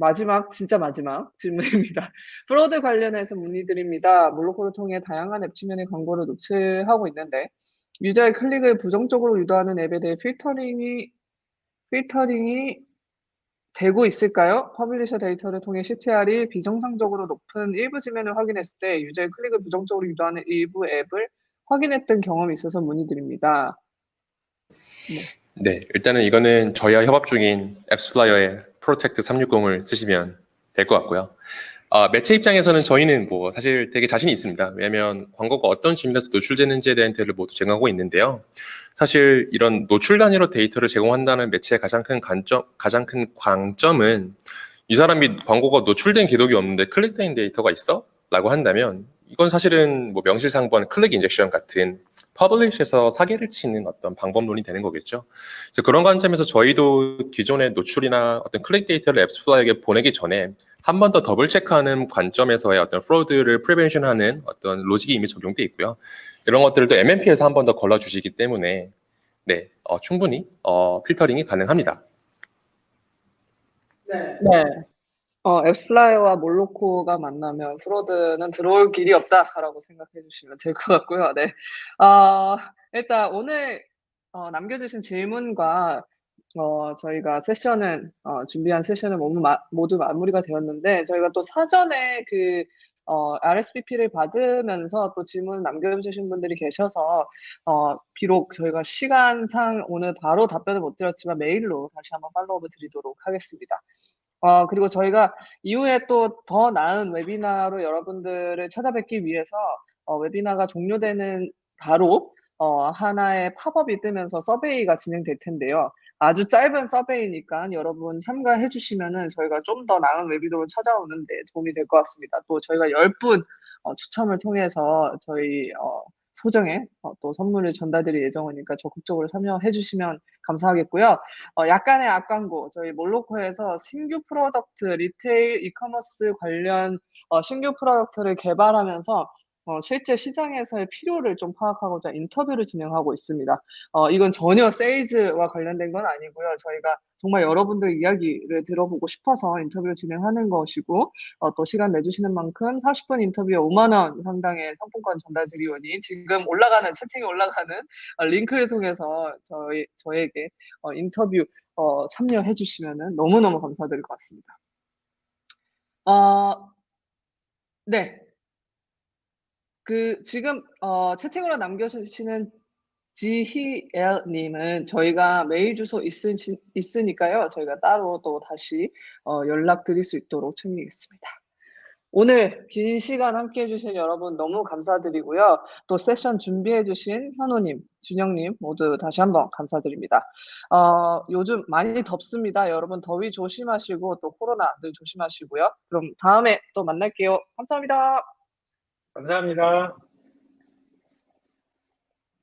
진짜 마지막 질문입니다. 프로드 관련해서 문의드립니다. 몰로코를 통해 다양한 앱 측면의 광고를 노출하고 있는데, 유저의 클릭을 부정적으로 유도하는 앱에 대해 필터링이 되고 있을까요? 퍼블리셔 데이터를 통해 CTR이 비정상적으로 높은 일부 지면을 확인했을 때 유저의 클릭을 부정적으로 유도하는 일부 앱을 확인했던 경험이 있어서 문의드립니다. 네, 일단은 이거는 저희와 협업 중인 앱스플라이어의 프로텍트 360을 쓰시면 될 것 같고요. 매체 입장에서는 저희는 뭐 사실 되게 자신이 있습니다. 왜냐하면 광고가 어떤 지면에서 노출되는지에 대한 데이터를 모두 제공하고 있는데요. 사실 이런 노출 단위로 데이터를 제공한다는 매체의 가장 큰 광점은 이 사람이 광고가 노출된 기록이 없는데 클릭된 데이터가 있어? 라고 한다면 이건 사실은 뭐 명실상부한 클릭 인젝션 같은 퍼블리시에서 사기를 치는 어떤 방법론이 되는 거겠죠. 그래서 그런 관점에서 저희도 기존의 노출이나 어떤 클릭 데이터를 앱스플라이어에게 보내기 전에 한 번 더 더블 체크하는 관점에서의 어떤 프로드를 프리벤션하는 어떤 로직이 이미 적용돼 있고요. 이런 것들도 MMP에서 한 번 더 걸러주시기 때문에 네, 충분히 필터링이 가능합니다. 네. 앱스플라이어와 몰로코가 만나면 프로드는 들어올 길이 없다라고 생각해 주시면 될 것 같고요. 네. 일단 오늘 남겨주신 질문과 저희가 세션은 준비한 세션은 모두 마무리가 되었는데 저희가 또 사전에 그 RSVP를 받으면서 또 질문 남겨주신 분들이 계셔서 비록 저희가 시간상 오늘 바로 답변을 못 드렸지만 메일로 다시 한번 팔로우업을 드리도록 하겠습니다. 그리고 저희가 이후에 또 더 나은 웨비나로 여러분들을 찾아뵙기 위해서 웨비나가 종료되는 바로 하나의 팝업이 뜨면서 서베이가 진행될 텐데요. 아주 짧은 서베이니까 여러분 참가해 주시면은 저희가 좀 더 나은 웨비나로 찾아오는 데 도움이 될 것 같습니다. 또 저희가 10분 추첨을 통해서 저희 소정의 또 선물을 전달드릴 예정이니까 적극적으로 참여해 주시면 감사하겠고요. 약간의 앞광고, 저희 몰로코에서 신규 프로덕트, 리테일, 이커머스 관련 신규 프로덕트를 개발하면서 실제 시장에서의 필요를 좀 파악하고자 인터뷰를 진행하고 있습니다. 이건 전혀 세일즈와 관련된 건 아니고요. 저희가 정말 여러분들의 이야기를 들어보고 싶어서 인터뷰를 진행하는 것이고 또 시간 내주시는 만큼 40분 인터뷰에 5만 원 상당의 상품권 전달드리오니 지금 올라가는 채팅에 올라가는 링크를 통해서 저에게 인터뷰 참여해 주시면은 너무너무 감사드릴 것 같습니다. 네. 지금 채팅으로 남겨주시는 지희엘님은 저희가 메일 주소 있으니까요. 저희가 따로 또 다시 연락드릴 수 있도록 챙기겠습니다. 오늘 긴 시간 함께해 주신 여러분 너무 감사드리고요. 또 세션 준비해 주신 현호님, 준영님 모두 다시 한번 감사드립니다. 요즘 많이 덥습니다. 여러분 더위 조심하시고 또 코로나 늘 조심하시고요. 그럼 다음에 또 만날게요. 감사합니다. 감사합니다.